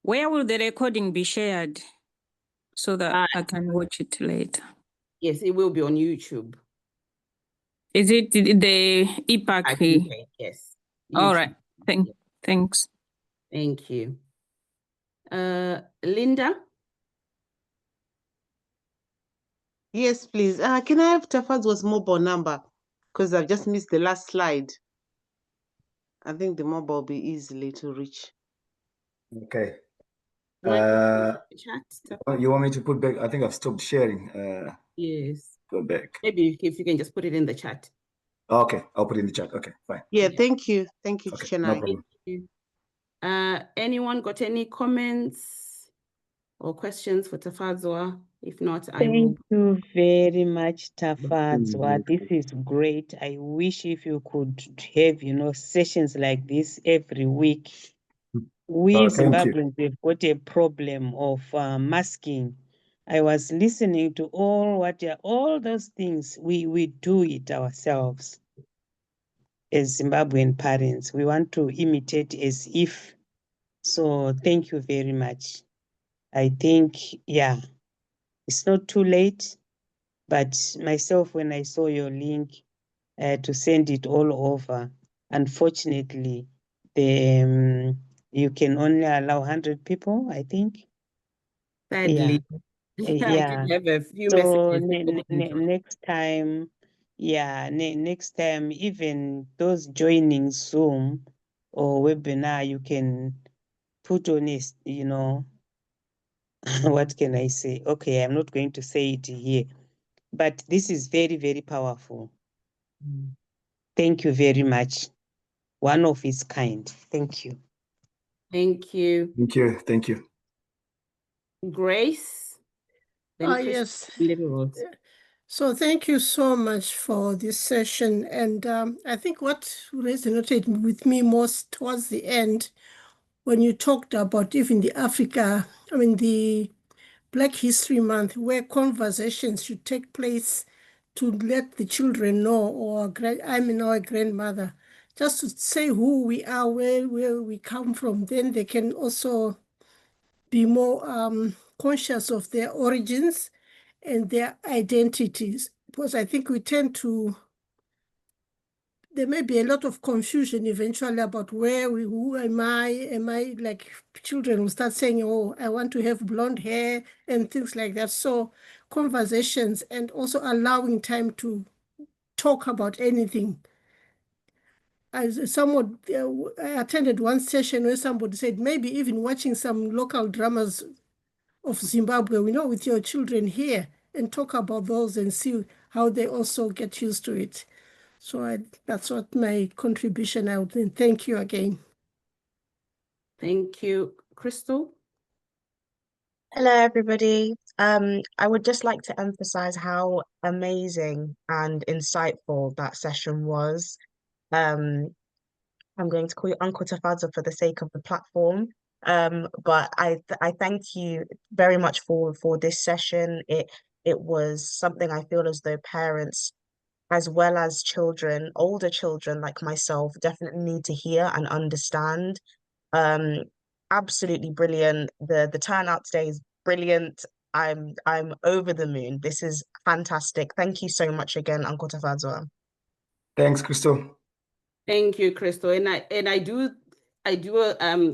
where will the recording be shared so that I can watch it later? Yes, it will be on YouTube. Is it the EPACUK? Yes. All right. Thanks. Thank you. Linda? Yes, please. Can I have Tafadzwa's mobile number? Because I've just missed the last slide. I think the mobile will be easily to reach. Okay. Chat, you want me to put back? I think I've stopped sharing. yes. Go back. Maybe if you can just put it in the chat. Okay, I'll put it in the chat. Okay, fine. Yeah, thank you. Thank you, Okay, Chennai. no problem. Thank you. Anyone got any comments or questions for Tafadzwa? If not, I will. Thank you very much, Tafadzwa. This is great. I wish if you could have, sessions like this every week. We Thank you. Zimbabweans, we've got a problem of masking. I was listening to all those things. We do it ourselves as Zimbabwean parents. We want to imitate as if. So thank you very much. I think, yeah, it's not too late. But myself, when I saw your link to send it all over, unfortunately, you can only allow 100 people, I think. Sadly, Yeah. I did have a few So messages. next time, next time, even those joining Zoom or webinar, you can put on it, what can I say? Okay, I'm not going to say it here, but this is very, very powerful. Thank you very much. One of its kind. Thank you. Thank you. Thank you. Thank you. Grace? Yes. Little So thank you so much for this session. And I think what resonated with me most towards the end, when you talked about even the Black History Month, where conversations should take place to let the children know, or I'm now a grandmother, just to say who we are, where we come from, then they can also be more conscious of their origins and their identities. Because I think we tend to, there may be a lot of confusion eventually about who am I? Am I like children will start saying, oh, I want to have blonde hair and things like that. So conversations and also allowing time to talk about anything. As someone, I attended one session where somebody said, maybe even watching some local dramas of Zimbabwe, with your children here and talk about those and see how they also get used to it. So that's what my contribution I would think. Thank you again. Thank you. Crystal? Hello, everybody. I would just like to emphasize how amazing and insightful that session was. I'm going to call you Uncle Tafadzwa for the sake of the platform. But I thank you very much for this session. It was something I feel as though parents, as well as children, older children like myself, definitely need to hear and understand. Absolutely brilliant. The turnout today is brilliant. I'm over the moon. This is fantastic. Thank you so much again, Uncle Tafadzwa. Thanks, Crystal. Thank you, Crystal. And I do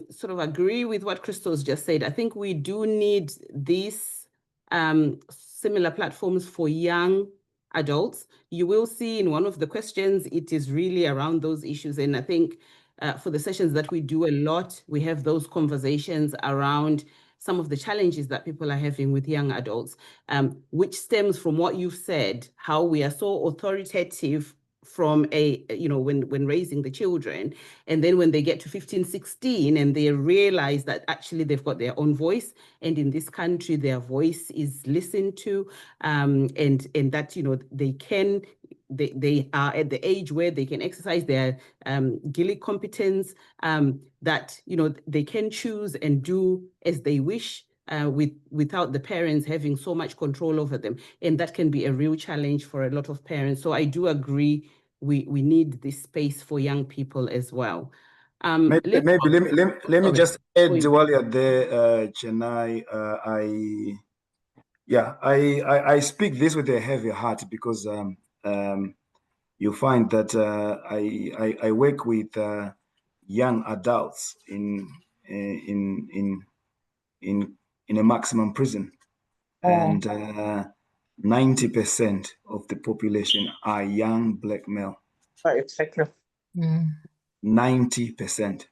sort of agree with what Crystal's just said. I think we do need these similar platforms for young adults. You will see in one of the questions, it is really around those issues. And I think for the sessions that we do a lot, we have those conversations around some of the challenges that people are having with young adults, which stems from what you've said, how we are so authoritative from when raising the children, and then when they get to 15, 16 and they realize that actually they've got their own voice, and in this country their voice is listened to, and that they are at the age where they can exercise their Gillick competence, that they can choose and do as they wish, without the parents having so much control over them. And that can be a real challenge for a lot of parents. So I do agree we need this space for young people as well. Maybe let me just add while you're there, Chennai. I speak this with a heavy heart because you find that I work with young adults in a maximum prison, and 90% of the population are young Black male. 90%.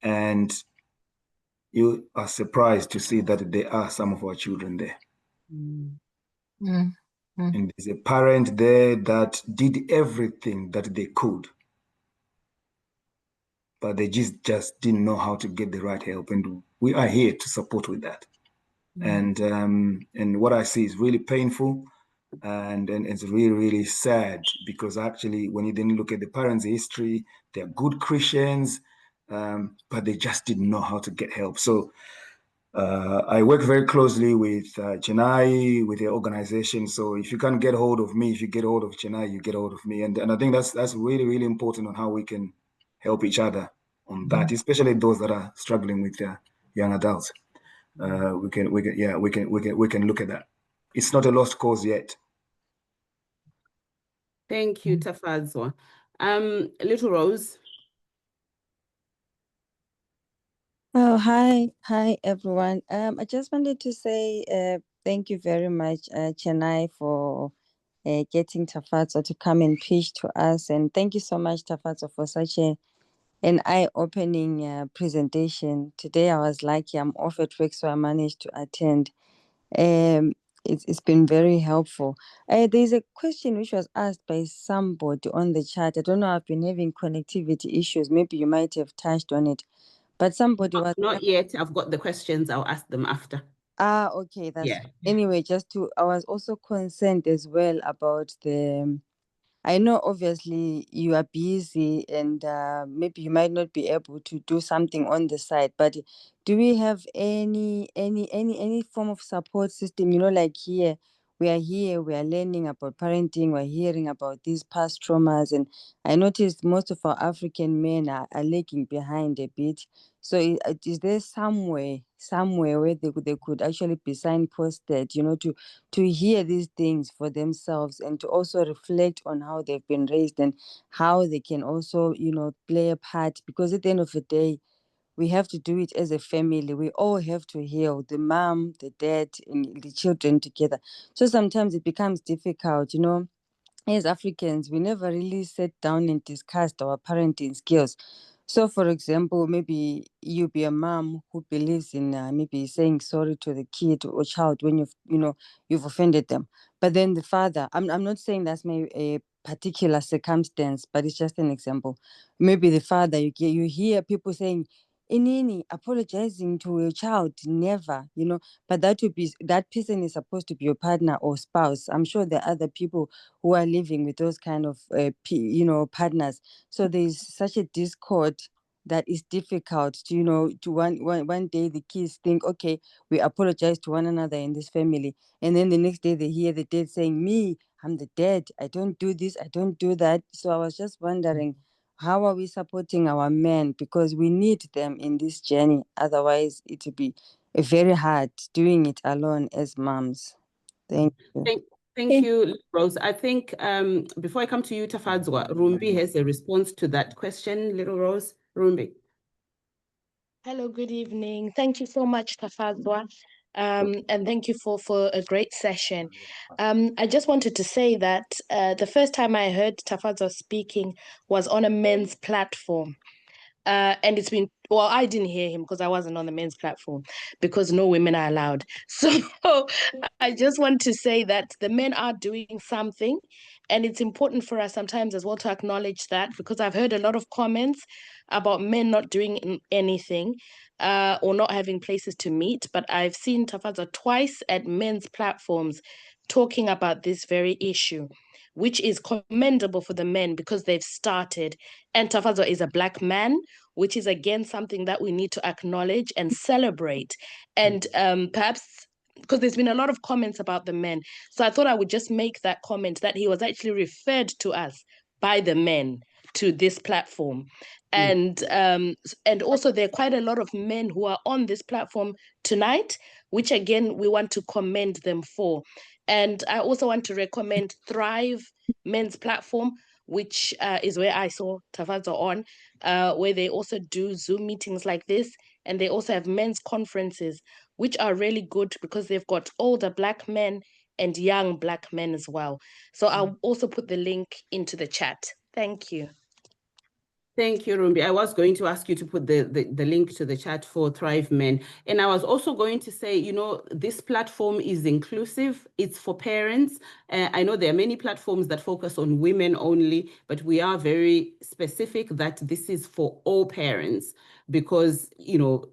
And you are surprised to see that there are some of our children there. And there's a parent there that did everything that they could, but they just didn't know how to get the right help. And we are here to support with that. And what I see is really painful, and it's really, really sad, because actually when you then look at the parents' history, they're good Christians, but they just didn't know how to get help. So I work very closely with Chennai, with the organization. So if you can't get hold of me, if you get hold of Chennai, you get hold of me. And I think that's really, really important on how we can help each other on that, especially those that are struggling with young adults. We can look at that. It's not a lost cause yet. Thank you, Tafadzwa. Little Rose. Oh, hi everyone. I just wanted to say thank you very much, Chennai, for getting Tafadzwa to come and pitch to us, and thank you so much, Tafadzwa, for such an eye-opening presentation. Today I was lucky, I'm off at work, so I managed to attend. It's been very helpful. There's a question which was asked by somebody on the chat. I don't know, I've been having connectivity issues. Maybe you might have touched on it. But somebody was not yet. I've got the questions. I'll ask them after. Okay, that's anyway. I was also concerned as well about I know obviously you are busy and maybe you might not be able to do something on the side, but do we have any form of support system? You know, like here, we are learning about parenting, we're hearing about these past traumas, and I noticed most of our African men are lagging behind a bit. So is there somewhere where they could actually be signposted, you know, to hear these things for themselves and to also reflect on how they've been raised and how they can also, you know, play a part? Because at the end of the day, we have to do it as a family. We all have to heal, the mom, the dad, and the children together. So sometimes it becomes difficult, you know. As Africans, we never really sat down and discussed our parenting skills. So, for example, maybe you be a mom who believes in maybe saying sorry to the kid or child when you've offended them. But then the father, I'm not saying that's a particular circumstance, but it's just an example. Maybe the father, you hear people saying, Inini, apologizing to your child, never, you know, but that person is supposed to be your partner or spouse. I'm sure there are other people who are living with those kind of, partners. So there's such a discord that is difficult to, you know, to one day the kids think, okay, we apologize to one another in this family. And then the next day they hear the dad saying, me, I'm the dad. I don't do this. I don't do that. So I was just wondering, how are we supporting our men? Because we need them in this journey. Otherwise, it will be very hard doing it alone as moms. Thank you. Thank you, Rose. I think before I come to you, Tafadzwa, Rumbi has a response to that question. Little Rose, Rumbi. Hello, good evening. Thank you so much, Tafadzwa. And thank you for a great session. I just wanted to say that the first time I heard Tafadzwa speaking was on a men's platform. And it's been, well, I didn't hear him because I wasn't on the men's platform because no women are allowed. So I just want to say that the men are doing something, and it's important for us sometimes as well to acknowledge that, because I've heard a lot of comments about men not doing anything or not having places to meet. But I've seen Tafadzwa twice at men's platforms talking about this very issue, which is commendable for the men because they've started. And Tafadzwa is a Black man, which is again something that we need to acknowledge and celebrate. And perhaps because there's been a lot of comments about the men, so I thought I would just make that comment that he was actually referred to us by the men to this platform. And also there are quite a lot of men who are on this platform tonight, which again we want to commend them for. And I also want to recommend Thrive Men's Platform, which is where I saw Tafadzwa on, where they also do Zoom meetings like this. And they also have men's conferences, which are really good because they've got older Black men and young Black men as well. So I'll also put the link into the chat. Thank you. Thank you, Rumbi. I was going to ask you to put the link to the chat for Thrive Men. And I was also going to say, you know, this platform is inclusive. It's for parents. I know there are many platforms that focus on women only, but we are very specific that this is for all parents because, you know,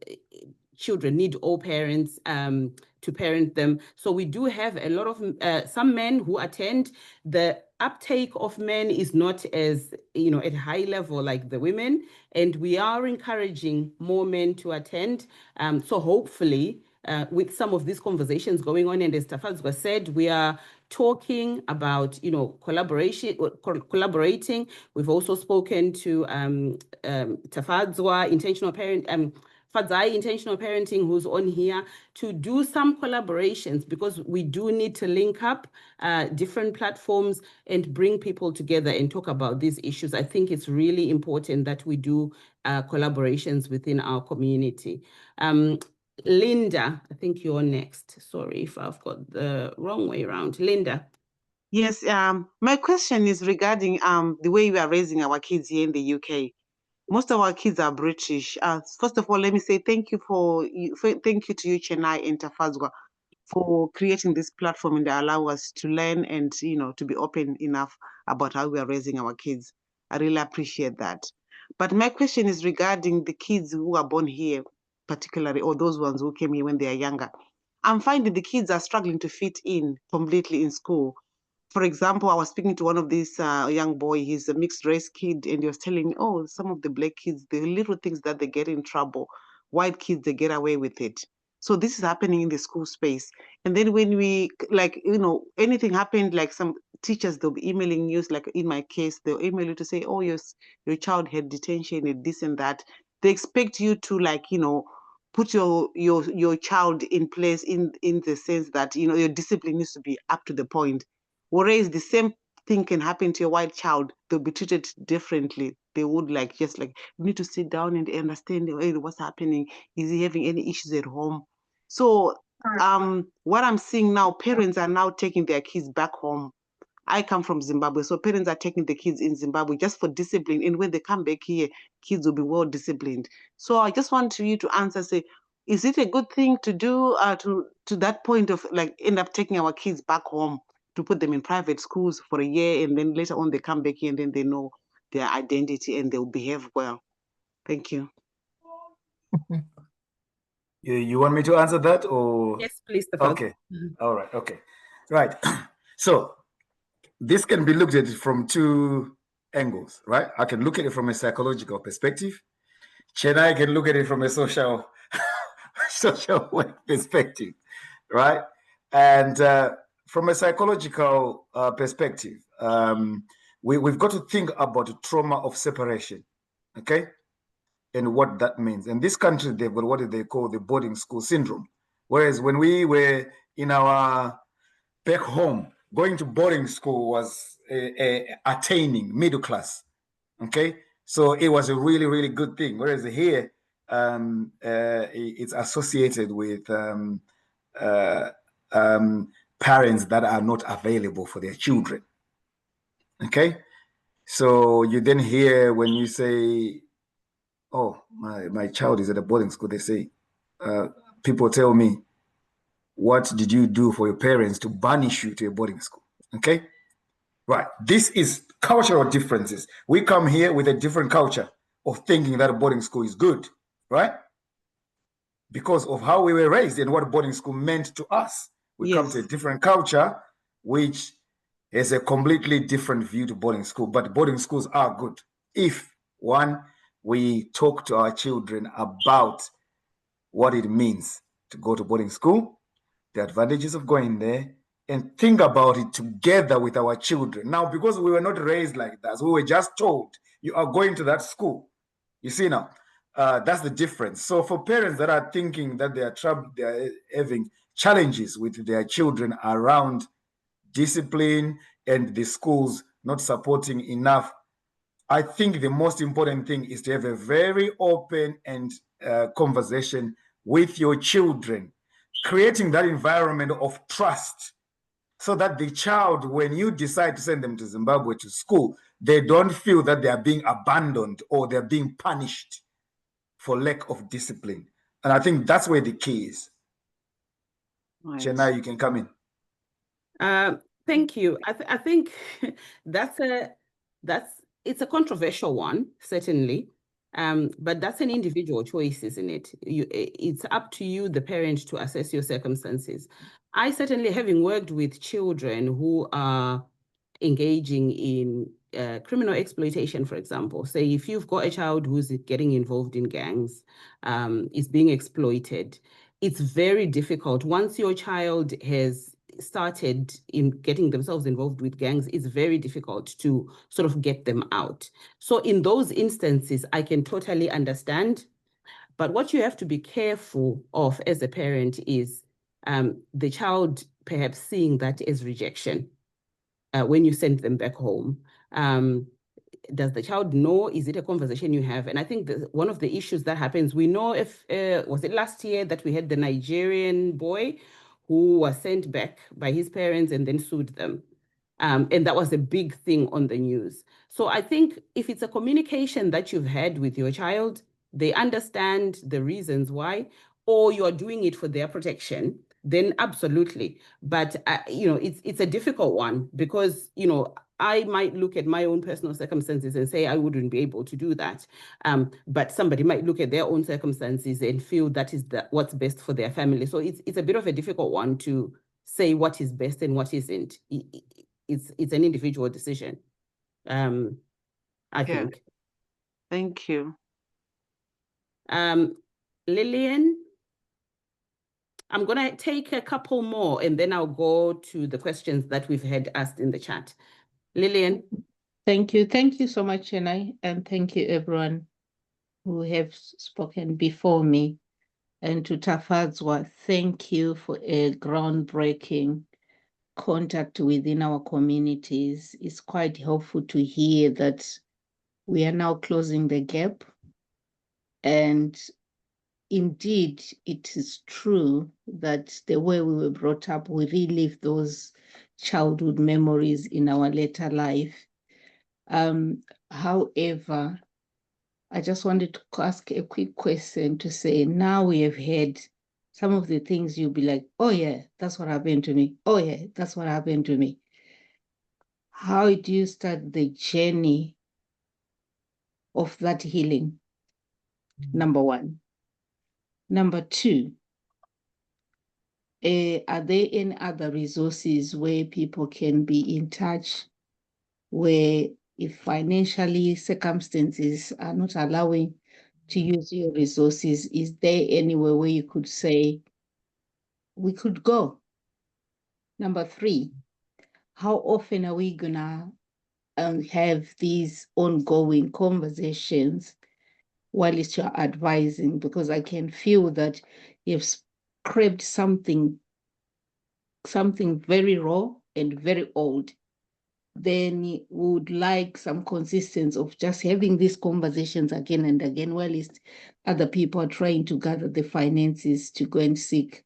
children need all parents to parent them. So we do have a lot of some men who attend. The uptake of men is not as, you know, at high level like the women, and we are encouraging more men to attend. So hopefully, with some of these conversations going on, and as Tafadzwa said, we are talking about, you know, collaborating. We've also spoken to Tafadzwa, Fadzai Intentional Parenting, who's on here, to do some collaborations because we do need to link up different platforms and bring people together and talk about these issues. I think it's really important that we do collaborations within our community. Linda, I think you're next. Sorry if I've got the wrong way around. Linda. Yes, my question is regarding the way we are raising our kids here in the UK. Most of our kids are British. First of all, let me say thank you thank you to you, Chennai and Tafadzwa, for creating this platform and allow us to learn and, you know, to be open enough about how we are raising our kids. I really appreciate that. But my question is regarding the kids who are born here, particularly, or those ones who came here when they are younger. I'm finding the kids are struggling to fit in completely in school. For example, I was speaking to one of these young boy, he's a mixed race kid, and he was telling me, oh, some of the Black kids, the little things that they get in trouble, white kids, they get away with it. So this is happening in the school space. And then when we, like, you know, anything happened, like some teachers, they'll be emailing you, like in my case, they'll email you to say, oh, your child had detention and this and that. They expect you to, like, you know, put your child in place in the sense that, you know, your discipline needs to be up to the point. Whereas the same thing can happen to your white child, they'll be treated differently. They would like, just like, you need to sit down and understand, hey, what's happening. Is he having any issues at home? So what I'm seeing now, parents are now taking their kids back home. I come from Zimbabwe, so parents are taking the kids in Zimbabwe just for discipline. And when they come back here, kids will be well disciplined. So I just want you to answer, say, is it a good thing to do to that point of like end up taking our kids back home to put them in private schools for a year, and then later on they come back here and then they know their identity and they'll behave well? Thank you. You want me to answer that, or? Yes, please. Okay. All right. Okay. Right. So this can be looked at from two angles, right? I can look at it from a psychological perspective. Chennai can look at it from a social work perspective, right? And from a psychological perspective, we've got to think about the trauma of separation, okay? And what that means. In this country, they've got what they call the boarding school syndrome. Whereas when we were in our back home, going to boarding school was attaining middle class, okay? So it was a really, really good thing. Whereas here, it's associated with parents that are not available for their children, okay? So you then hear when you say, oh, my child is at a boarding school, they say, people tell me, what did you do for your parents to banish you to a boarding school? Okay? Right. This is cultural differences. We come here with a different culture of thinking that a boarding school is good, right? Because of how we were raised and what boarding school meant to us. We come to a different culture, which is a completely different view to boarding school. But boarding schools are good if, one, we talk to our children about what it means to go to boarding school, the advantages of going there, and think about it together with our children. Now, because we were not raised like that, we were just told, you are going to that school. You see now, that's the difference. So for parents that are thinking that they are having challenges with their children around discipline and the schools not supporting enough. I think the most important thing is to have a very open and conversation with your children, creating that environment of trust so that the child, when you decide to send them to Zimbabwe to school, they don't feel that they are being abandoned or they're being punished for lack of discipline. And I think that's where the key is. Right. Chennai, you can come in. Thank you. I think it's a controversial one, certainly. But that's an individual choice, isn't it? It's up to you, the parent, to assess your circumstances. I certainly, having worked with children who are engaging in criminal exploitation, for example, say if you've got a child who's getting involved in gangs, is being exploited, it's very difficult. Once your child has started in getting themselves involved with gangs, it's very difficult to sort of get them out. So in those instances, I can totally understand. But what you have to be careful of as a parent is the child perhaps seeing that as rejection when you send them back home. Does the child know? Is it a conversation you have? And I think one of the issues that happens, we know if, was it last year that we had the Nigerian boy who was sent back by his parents and then sued them. And that was a big thing on the news. So I think if it's a communication that you've had with your child, they understand the reasons why, or you're doing it for their protection, then absolutely. But, it's a difficult one because, I might look at my own personal circumstances and say I wouldn't be able to do that. But somebody might look at their own circumstances and feel that is what's best for their family. So it's a bit of a difficult one to say what is best and what isn't. It's an individual decision, I think. Thank you. Lillian, I'm going to take a couple more and then I'll go to the questions that we've had asked in the chat. Lillian. Thank you. Thank you so much, Chennai, and thank you everyone who have spoken before me. And to Tafadzwa, thank you for a groundbreaking contact within our communities. It's quite helpful to hear that we are now closing the gap. And indeed, it is true that the way we were brought up, we relive those childhood memories in our later life. However, I just wanted to ask a quick question to say, now we have heard some of the things you'll be like, oh yeah, that's what happened to me. Oh yeah, that's what happened to me. How do you start the journey of that healing? Number one. Number two, are there any other resources where people can be in touch, where if financially circumstances are not allowing to use your resources, is there anywhere where you could say, we could go? Number three, how often are we gonna have these ongoing conversations while you're advising? Because I can feel that you've scraped something very raw and very old. Then we would like some consistency of just having these conversations again and again, while other people are trying to gather the finances to go and seek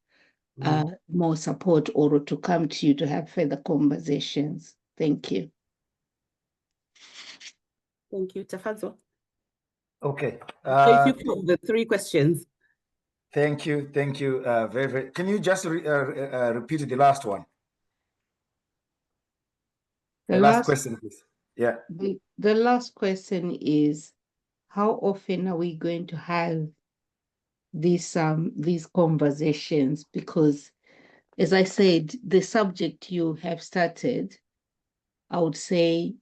more support or to come to you to have further conversations. Thank you. Thank you, Tafadzwa. Okay. So if you put the three questions. Thank you. Can you just repeat the last one? The last question, please. Yeah. The last question is, how often are we going to have these conversations? Because, as I said, the subject you have started, I would say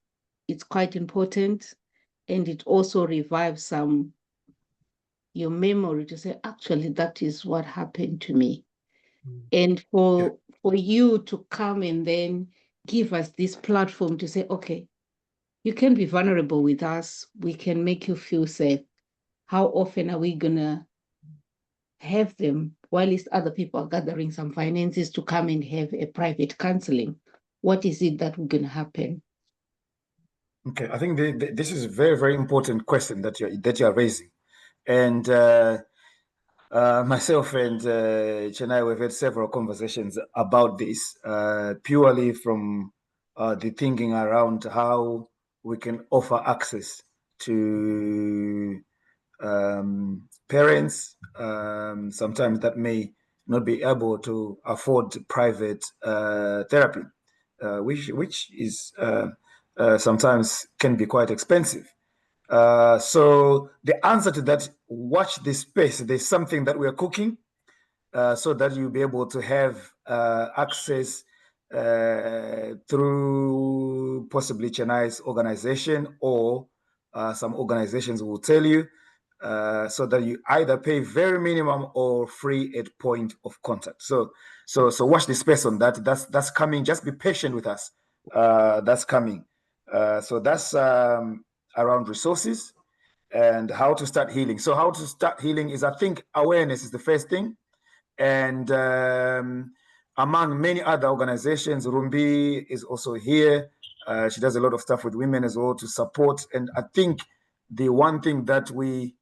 it's quite important, and it also revives your memory to say, actually, that is what happened to me. And for you to come and then give us this platform to say, okay, you can be vulnerable with us. We can make you feel safe. How often are we gonna have them while other people are gathering some finances to come and have a private counseling what is it that we're going to happen? Okay, I think this is a very, very important question that you are raising. And myself and Chennai, we've had several conversations about this, purely from the thinking around how we can offer access to parents, sometimes that may not be able to afford private therapy, which is sometimes can be quite expensive. So the answer to that, watch this space. There's something that we're cooking so that you'll be able to have access through possibly Chennai's organization, or some organizations will tell you, so that you either pay very minimum or free at point of contact. So watch the space on that. That's coming. Just be patient with us. That's coming. So that's around resources and how to start healing. So how to start healing is, I think, awareness is the first thing. And among many other organizations, Rumbi is also here. She does a lot of stuff with women as well to support. And I think the one thing that we,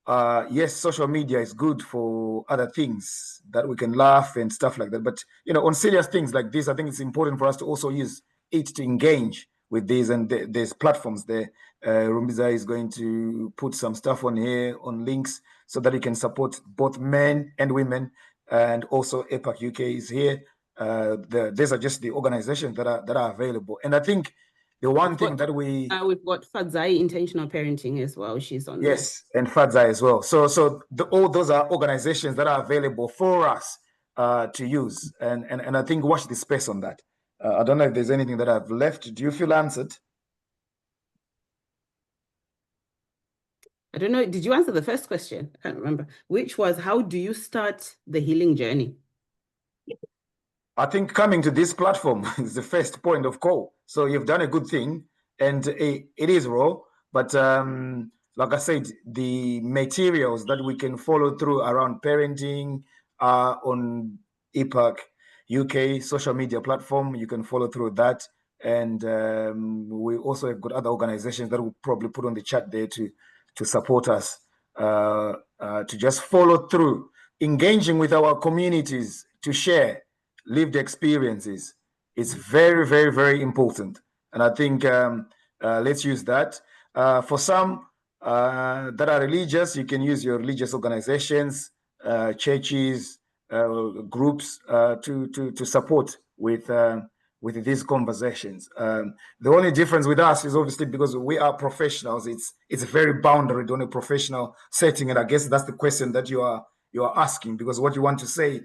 yes, social media is good for other things that we can laugh and stuff like that. But, you know, on serious things like this, I think it's important for us to also use it to engage with these. And there's platforms there. Rumbiza is going to put some stuff on here, on links, so that you can support both men and women. And also EPACUK is here. These are just the organizations that are available. And I think the one thing that we've got Tafadzwa Intentional Parenting as well. She's on. Yes, and Tafadzwa as well. So all those are organizations that are available for us to use. And I think watch the space on that. I don't know if there's anything that I've left. Do you feel answered? I don't know. Did you answer the first question? I can't remember. Which was, how do you start the healing journey? I think coming to this platform is the first point of call. So you've done a good thing, and it is raw. But like I said, the materials that we can follow through around parenting are on EPAC UK social media platform. You can follow through that. And we also have got other organizations that we'll probably put on the chat there to support us, to just follow through, engaging with our communities to share lived experiences. It's very, very, very important. And I think let's use that. For some that are religious, you can use your religious organizations, churches, groups to support with these conversations. The only difference with us is obviously because we are professionals. It's a very boundaried on a professional setting, and I guess that's the question that you are asking, because what you want to say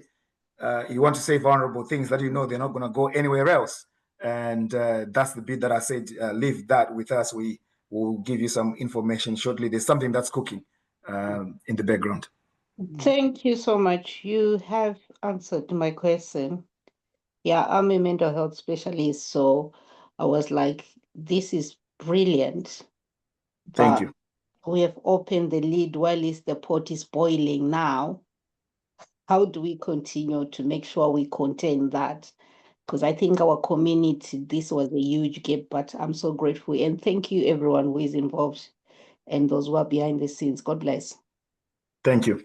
vulnerable things that you know they're not going to go anywhere else, and that's the bit that I said. Leave that with us. We will give you some information shortly. There's something that's cooking in the background. Thank you so much. You have answered my question. Yeah, I'm a mental health specialist, so I was like, this is brilliant. Thank you. We have opened the lid while the pot is boiling now. How do we continue to make sure we contain that? Because I think our community, this was a huge gap, but I'm so grateful. And thank you, everyone who is involved and those who are behind the scenes. God bless. Thank you.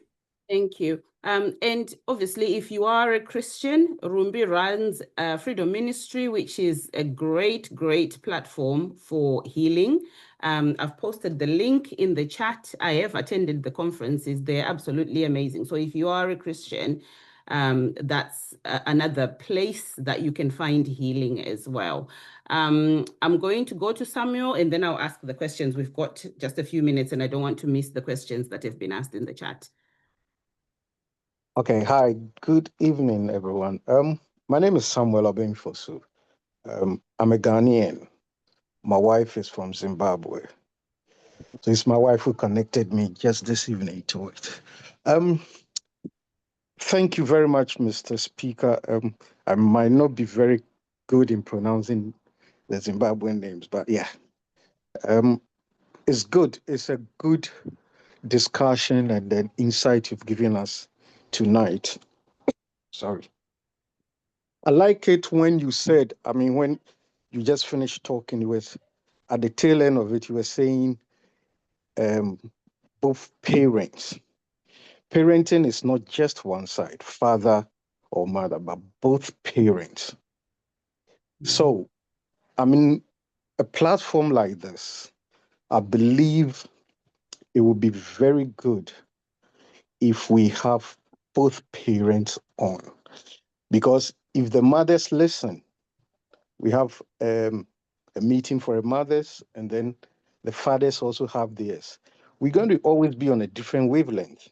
Thank you. And obviously, if you are a Christian, Rumbi runs Freedom Ministry, which is a great, great platform for healing. I've posted the link in the chat. I have attended the conferences. They're absolutely amazing. So if you are a Christian, that's another place that you can find healing as well. I'm going to go to Samuel, and then I'll ask the questions. We've got just a few minutes, and I don't want to miss the questions that have been asked in the chat. Okay, hi, good evening, everyone. My name is Samuel Obengfosu. I'm a Ghanaian. My wife is from Zimbabwe. So it's my wife who connected me just this evening to it. Thank you very much, Mr. Speaker. I might not be very good in pronouncing the Zimbabwean names, but yeah. It's good. It's a good discussion and an insight you've given us tonight. Sorry. I like it when you said, I mean, when you just finished talking with, at the tail end of it, you were saying both parents. Parenting is not just one side, father or mother, but both parents. So, I mean, a platform like this, I believe it would be very good if we have both parents on. Because if the mothers listen, we have a meeting for the mothers, and then the fathers also have theirs. We're going to always be on a different wavelength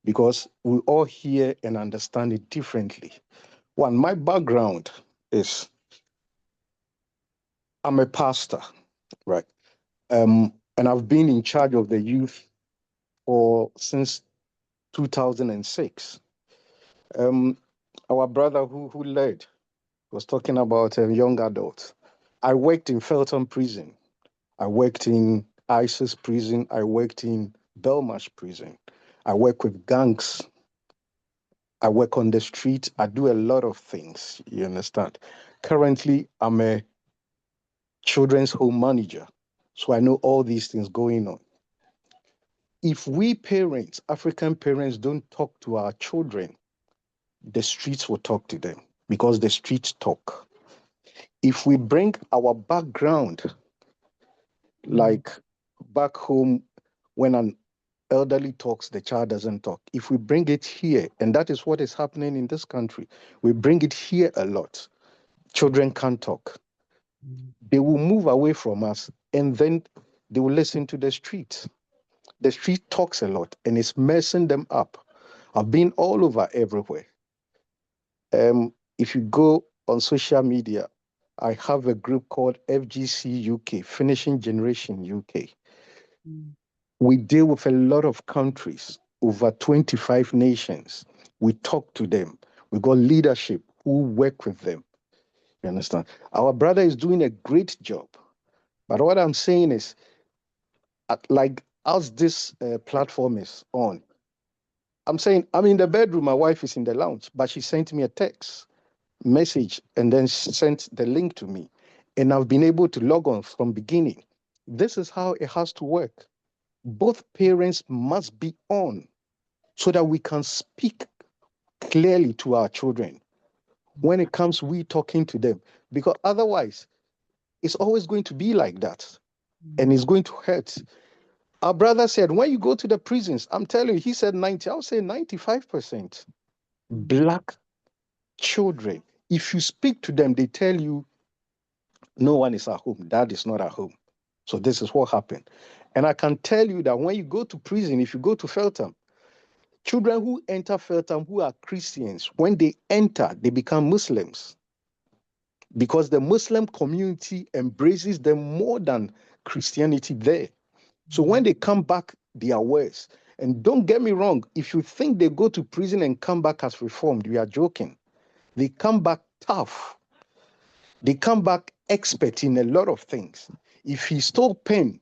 because we all hear and understand it differently. One, my background is I'm a pastor, right? And I've been in charge of the youth since 2006. Our brother who led was talking about young adults. I worked in Felton Prison. I worked in ISIS prison. I worked in Belmarsh prison. I work with gangs. I work on the street. I do a lot of things, you understand? Currently, I'm a children's home manager. So I know all these things going on. If we parents, African parents, don't talk to our children, the streets will talk to them because the streets talk. If we bring our background, like back home, when an elderly talks, the child doesn't talk. If we bring it here, and that is what is happening in this country, we bring it here a lot. Children can't talk. They will move away from us, and then they will listen to the street. The street talks a lot, and it's messing them up. I've been all over everywhere. If you go on social media, I have a group called FGC UK, Finishing Generation UK. We deal with a lot of countries, over 25 nations. We talk to them. We got leadership who work with them. You understand? Our brother is doing a great job. But what I'm saying is, like as this platform is on, I'm saying I'm in the bedroom, my wife is in the lounge, but she sent me a text message and then sent the link to me. And I've been able to log on from beginning. This is how it has to work. Both parents must be on so that we can speak clearly to our children when it comes we talking to them, because otherwise it's always going to be like that and it's going to hurt. Our brother said, when you go to the prisons, I'm telling you, he said 90, I would say 95% Black children. If you speak to them, they tell you no one is at home. Dad is not at home. So this is what happened. And I can tell you that when you go to prison, if you go to Feltham, children who enter Feltham who are Christians, when they enter, they become Muslims because the Muslim community embraces them more than Christianity there. So when they come back, they are worse. And don't get me wrong, if you think they go to prison and come back as reformed, we are joking. They come back tough. They come back expert in a lot of things. If he stole pen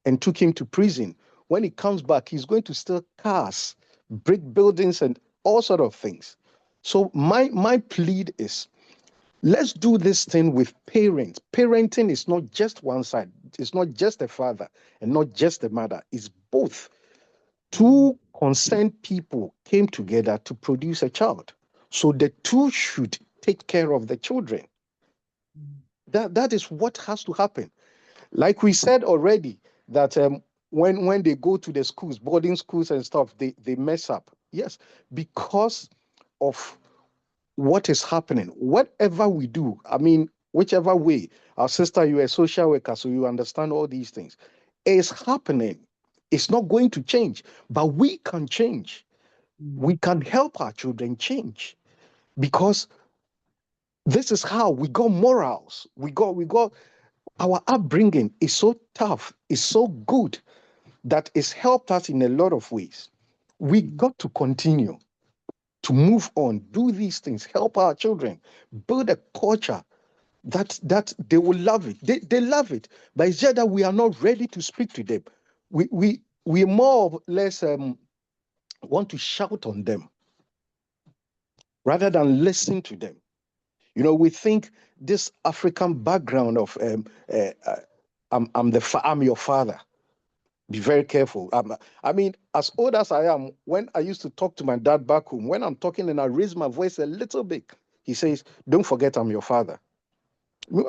and took him to prison, when he comes back, he's going to steal cars, brick buildings, and all sort of things. So my plea is, let's do this thing with parents. Parenting is not just one side. It's not just the father and not just the mother. It's both. Two concerned people came together to produce a child. So the two should take care of the children. That is what has to happen. Like we said already, that when they go to the schools, boarding schools and stuff, they mess up. Yes, because of what is happening. Whatever we do, I mean, whichever way, our sister, you're a social worker, so you understand all these things. It's happening. It's not going to change, but we can change. We can help our children change because this is how we got morals. We got our upbringing is so tough, is so good that it's helped us in a lot of ways. We got to continue to move on, do these things, help our children, build a culture that they will love it. They love it, but it's just that we are not ready to speak to them. We more or less want to shout on them rather than listen to them. You know, we think this African background of I'm your father. Be very careful. I mean, as old as I am, when I used to talk to my dad back home, when I'm talking and I raise my voice a little bit, he says, "Don't forget I'm your father."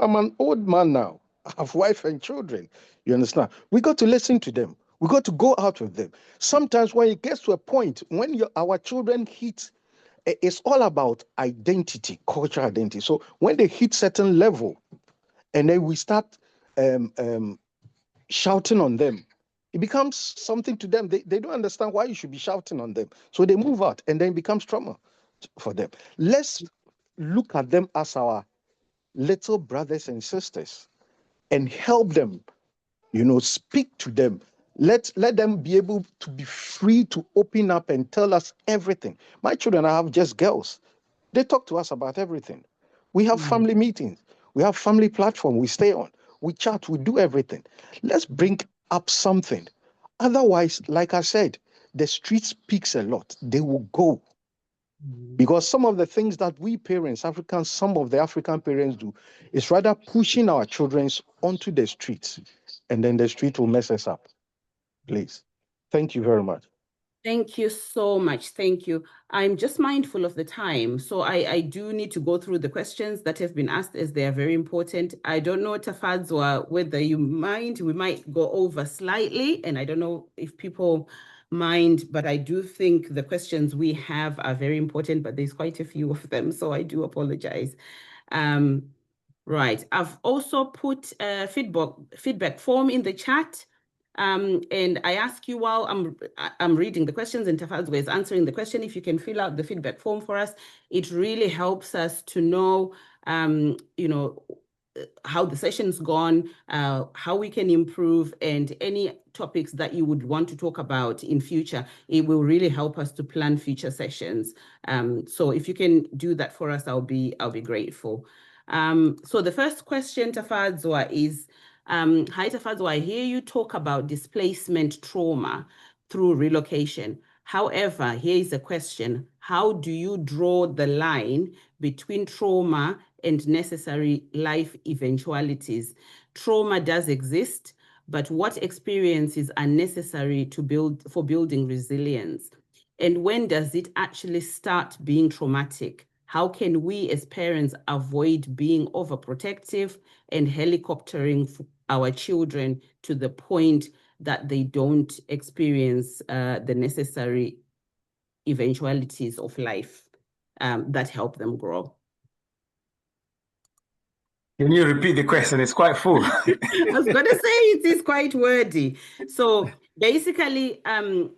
I'm an old man now. I have wife and children. You understand? We got to listen to them. We got to go out with them. Sometimes when it gets to a point, when our children hit, it's all about identity, cultural identity. So when they hit certain level, and then we start shouting on them, it becomes something to them. They don't understand why you should be shouting on them. So they move out, and then it becomes trauma for them. Let's look at them as our little brothers and sisters and help them, you know, speak to them. Let them be able to be free to open up and tell us everything. My children, I have just girls. They talk to us about everything. We have family meetings. We have family platform we stay on. We chat, we do everything. Let's bring up something. Otherwise, like I said, the street speaks a lot. They will go. Because some of the things that we parents, Africans, some of the African parents do is rather pushing our children onto the streets, and then the street will mess us up. Please. Thank you very much. Thank you so much. Thank you. I'm just mindful of the time. So I do need to go through the questions that have been asked as they are very important. I don't know, Tafadzwa, whether you mind, we might go over slightly, and I don't know if people mind, but I do think the questions we have are very important, but there's quite a few of them, so I do apologize. Right, I've also put a feedback form in the chat. And I ask you while I'm reading the questions and Tafadzwa is answering the question, if you can fill out the feedback form for us. It really helps us to know, you know, how the session's gone, how we can improve, and any topics that you would want to talk about in future. It will really help us to plan future sessions. So if you can do that for us, I'll be grateful. So the first question, Tafadzwa, is, hi, Tafadzwa, I hear you talk about displacement trauma through relocation. However, here is a question. How do you draw the line between trauma and necessary life eventualities? Trauma does exist, but what experiences are necessary for building resilience? And when does it actually start being traumatic? How can we as parents avoid being overprotective and helicoptering our children to the point that they don't experience the necessary eventualities of life that help them grow? Can you repeat the question? It's quite full. I was going to say it is quite wordy. So basically,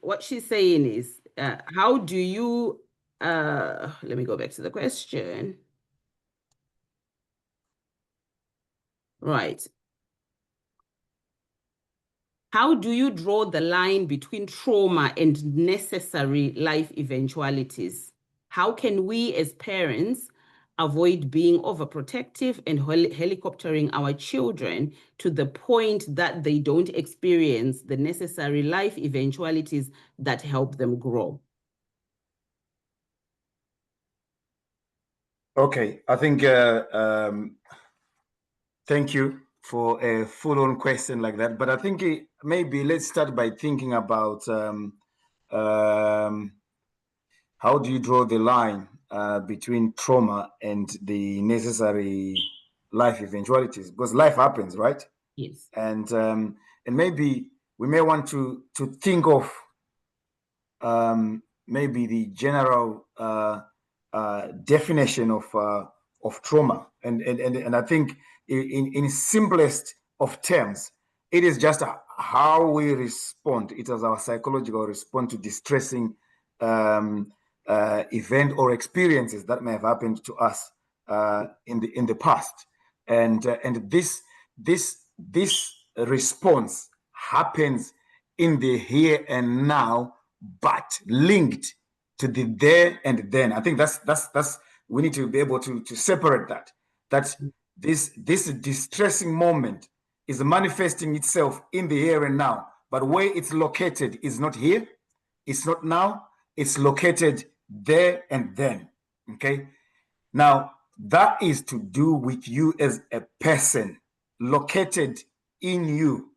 what she's saying is, how do you, let me go back to the question. Right. How do you draw the line between trauma and necessary life eventualities? How can we as parents avoid being overprotective and helicoptering our children to the point that they don't experience the necessary life eventualities that help them grow? Okay, I think, thank you for a full-on question like that. But I think maybe let's start by thinking about how do you draw the line between trauma and the necessary life eventualities? Because life happens, right? Yes. And maybe we may want to think of maybe the general definition of trauma, and I think in simplest of terms, it is just how we respond. It is our psychological response to distressing event or experiences that may have happened to us in the past, and this response happens in the here and now, but linked to the there and then. I think that's we need to be able to separate that this distressing moment is manifesting itself in the here and now, but where it's located is not here, it's not now, it's located there and then. Okay, now that is to do with you as a person located in you,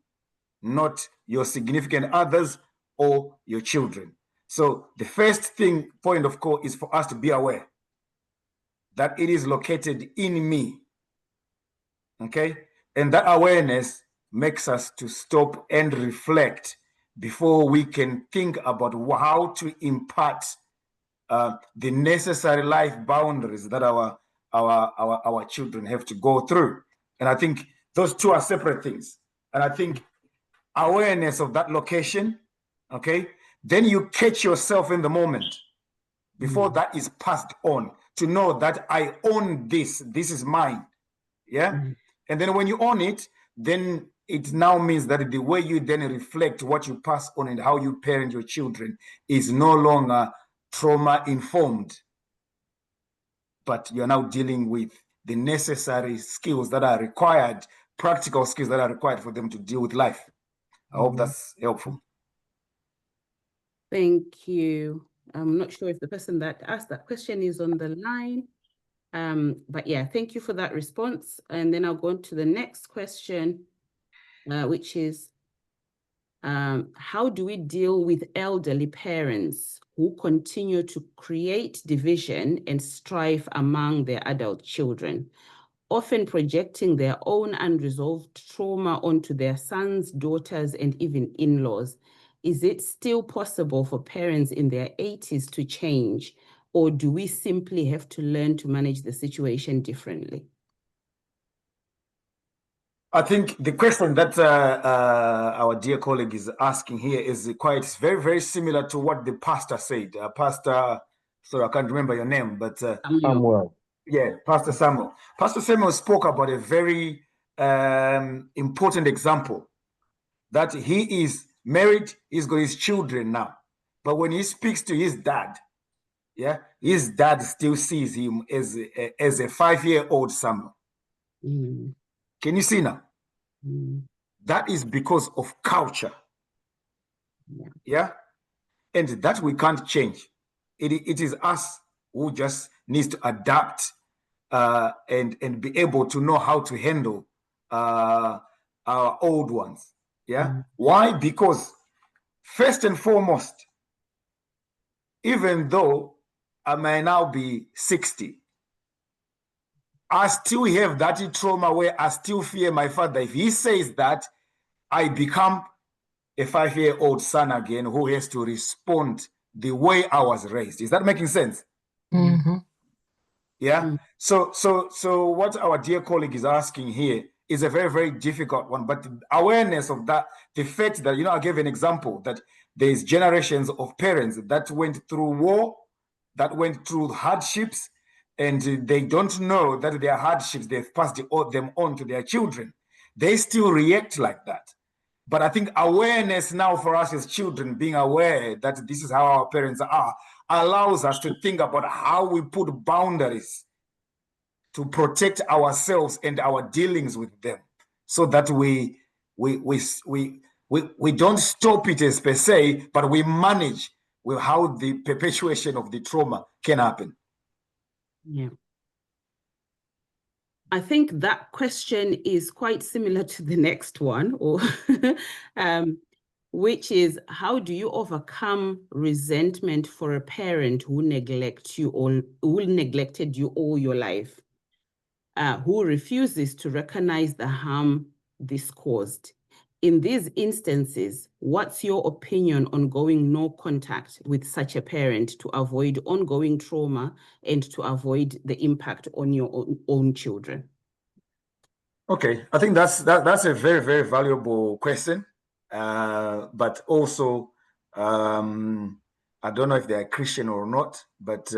not your significant others or your children. So the first point of call is for us to be aware that it is located in me. Okay? And that awareness makes us to stop and reflect before we can think about how to impart the necessary life boundaries that our children have to go through. And I think those two are separate things. And I think awareness of that location, okay, then you catch yourself in the moment before that is passed on, to know that I own this is mine. Yeah. And then when you own it, then it now means that the way you then reflect what you pass on and how you parent your children is no longer trauma informed, but you're now dealing with the necessary skills that are required, practical skills that are required for them to deal with life. I hope that's helpful. Thank you. I'm not sure if the person that asked that question is on the line. But yeah, thank you for that response. And then I'll go on to the next question, which is, how do we deal with elderly parents who continue to create division and strife among their adult children, often projecting their own unresolved trauma onto their sons, daughters, and even in-laws? Is it still possible for parents in their 80s to change, or do we simply have to learn to manage the situation differently? I think the question that our dear colleague is asking here is very, very similar to what the pastor said. Pastor, sorry, I can't remember your name, but Samuel. Yeah, Pastor Samuel. Pastor Samuel spoke about a very important example, that he is married, he's got his children now. But when he speaks to his dad, yeah, his dad still sees him as a 5-year-old Samuel. Can you see now? That is because of culture. Yeah. And that we can't change. It is us who just needs to adapt and be able to know how to handle our old ones. Yeah. Why? Because first and foremost, even though I may now be 60, I still have that trauma where I still fear my father. If he says that, I become a 5-year-old son again who has to respond the way I was raised. Is that making sense? Yeah. So what our dear colleague is asking here is a very, very difficult one. But the awareness of that, the fact that, I gave an example that there's generations of parents that went through war, that went through hardships, and they don't know that their hardships, they've passed them on to their children. They still react like that. But I think awareness now for us as children, being aware that this is how our parents are, allows us to think about how we put boundaries to protect ourselves and our dealings with them, so that we don't stop it as per se, but we manage with how the perpetuation of the trauma can happen. Yeah. I think that question is quite similar to the next one, or which is, how do you overcome resentment for a parent who neglected you all your life, who refuses to recognize the harm this caused? In these instances, what's your opinion on going no contact with such a parent to avoid ongoing trauma and to avoid the impact on your own children? Okay, I think that's a very, very valuable question. But also, I don't know if they're Christian or not, but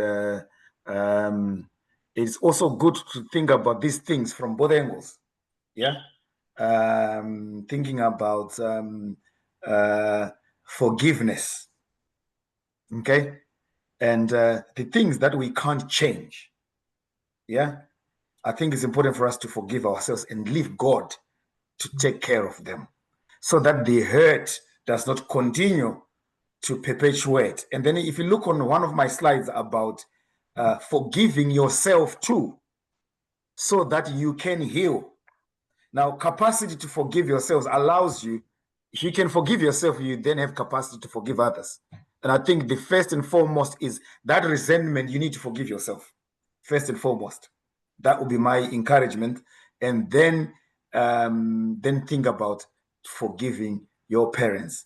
it's also good to think about these things from both angles. Yeah. Thinking about forgiveness, okay, and the things that we can't change. Yeah, I think it's important for us to forgive ourselves and leave God to take care of them, so that the hurt does not continue to perpetuate. And then if you look on one of my slides about forgiving yourself too, so that you can heal. Now, capacity to forgive yourselves allows you, if you can forgive yourself, you then have capacity to forgive others. And I think the first and foremost is that resentment, you need to forgive yourself, first and foremost. That would be my encouragement. And then think about forgiving your parents.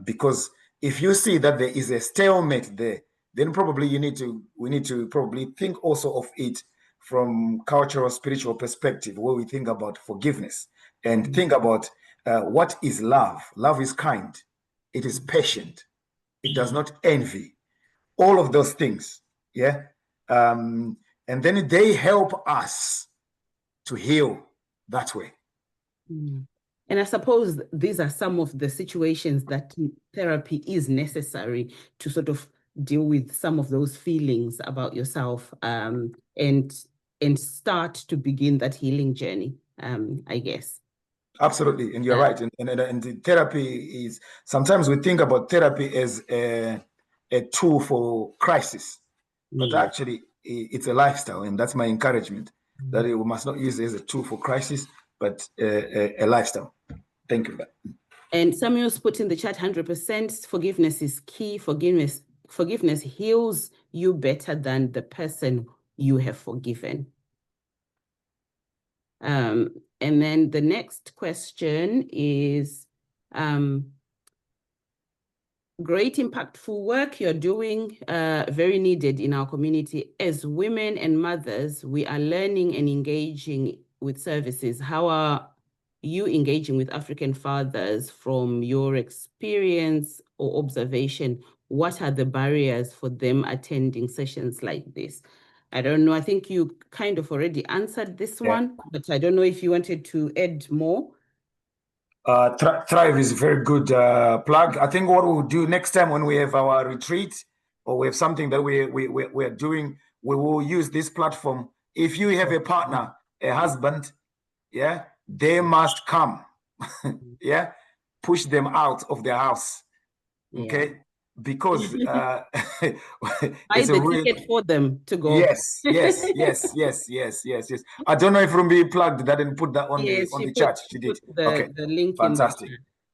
Because if you see that there is a stalemate there, then probably we need to probably think also of it from cultural, spiritual perspective, where we think about forgiveness and think about what is love. Love is kind. It is patient. It does not envy. All of those things, yeah? And then they help us to heal that way. And I suppose these are some of the situations that therapy is necessary to sort of deal with some of those feelings about yourself, and start to begin that healing journey, I guess. Absolutely, and you're right. And the therapy is, sometimes we think about therapy as a tool for crisis, but actually it's a lifestyle, and that's my encouragement, that we must not use it as a tool for crisis, but a lifestyle. Thank you for that. And Samuel's put in the chat, 100% forgiveness is key. Forgiveness heals you better than the person you have forgiven. And then the next question is, great impactful work you're doing, very needed in our community. As women and mothers, we are learning and engaging with services. How are you engaging with African fathers from your experience or observation? What are the barriers for them attending sessions like this? I don't know. I think you kind of already answered this one, but I don't know if you wanted to add more. Thrive is a very good plug. I think what we'll do next time when we have our retreat or we have something that we're doing, we will use this platform. If you have a partner, a husband, yeah, they must come. Yeah, push them out of their house. Okay, because it's a real ticket for them to go. Yes. I don't know if Rumbi plugged that and put that on the chat. She did. Okay, the link. Fantastic.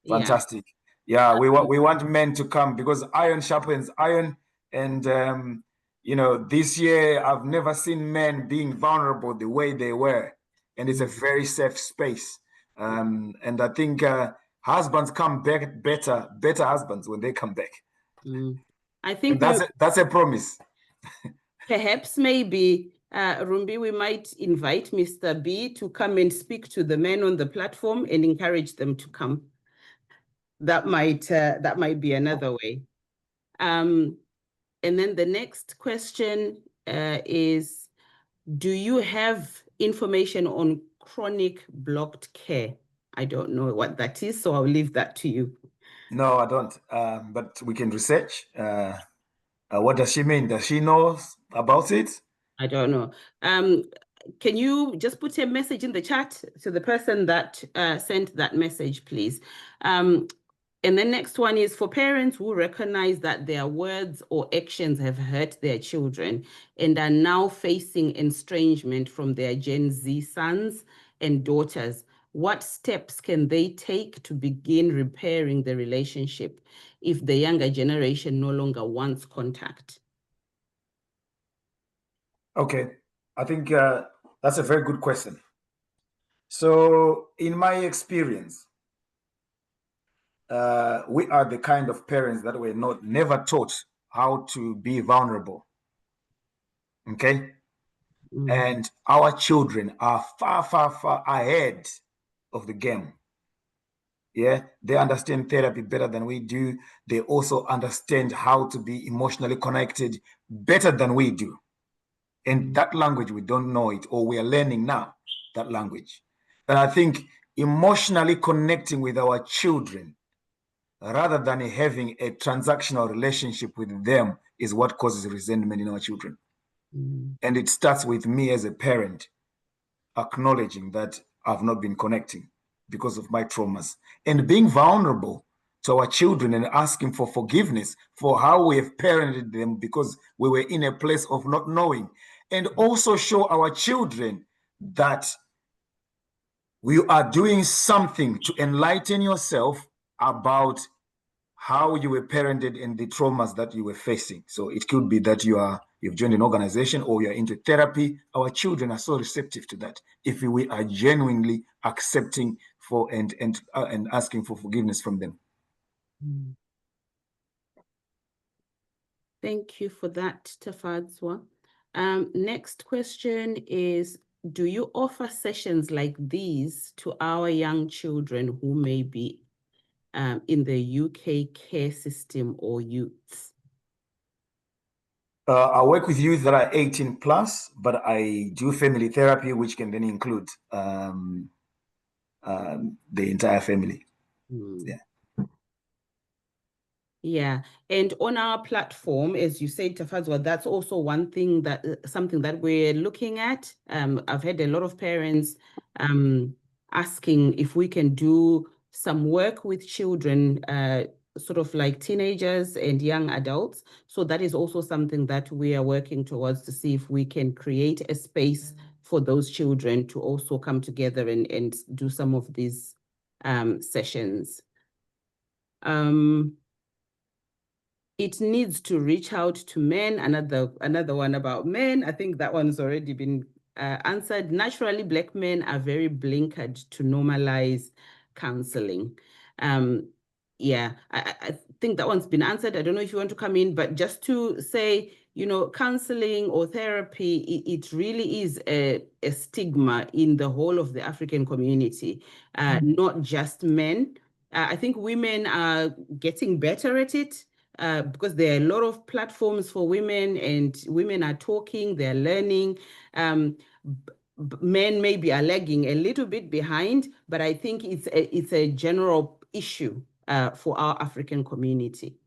Fantastic. Yeah, we want men to come because iron sharpens iron, and this year I've never seen men being vulnerable the way they were, and it's a very safe space. And I think husbands come back better husbands when they come back. I think that's a promise. Perhaps maybe, Rumbi, we might invite Mr. B to come and speak to the men on the platform and encourage them to come. That might be another way. And then the next question is, do you have information on chronic blocked care? I don't know what that is, so I'll leave that to you. No, I don't, but we can research. What does she mean? Does she know about it? I don't know. Can you just put a message in the chat to the person that sent that message, please? And the next one is for parents who recognize that their words or actions have hurt their children and are now facing estrangement from their Gen Z sons and daughters. What steps can they take to begin repairing the relationship if the younger generation no longer wants contact? Okay, I think that's a very good question. So in my experience, we are the kind of parents that were never taught how to be vulnerable. Okay? And our children are far ahead of the game. Yeah, they understand therapy better than we do. They also understand how to be emotionally connected better than we do. And that language, we don't know it, or we are learning now that language. And I think emotionally connecting with our children rather than having a transactional relationship with them is what causes resentment in our children. And it starts with me as a parent acknowledging that I've not been connecting because of my traumas and being vulnerable to our children and asking for forgiveness for how we have parented them because we were in a place of not knowing, and also show our children that we are doing something to enlighten yourself about how you were parented and the traumas that you were facing. So it could be that you've joined an organization or you're into therapy. Our children are so receptive to that if we are genuinely accepting for and asking for forgiveness from them. Thank you for that, Tafadzwa. Next question is, do you offer sessions like these to our young children who may be in the UK care system or youths? I work with youth that are 18 plus, but I do family therapy, which can then include the entire family. Yeah. Yeah, and on our platform, as you said, Tafadzwa, that's also one thing that something that we're looking at. I've had a lot of parents asking if we can do some work with children, sort of like teenagers and young adults. So that is also something that we are working towards to see if we can create a space for those children to also come together and do some of these sessions. It needs to reach out to men. Another one about men. I think that one's already been answered. Naturally, Black men are very blinkered to normalize counseling. Yeah, I think that one's been answered. I don't know if you want to come in, but just to say, you know, counseling or therapy, it really is a stigma in the whole of the African community, not just men. I think women are getting better at it. Because there are a lot of platforms for women and women are talking, they're learning. Men maybe are lagging a little bit behind, but I think it's a general issue for our African community.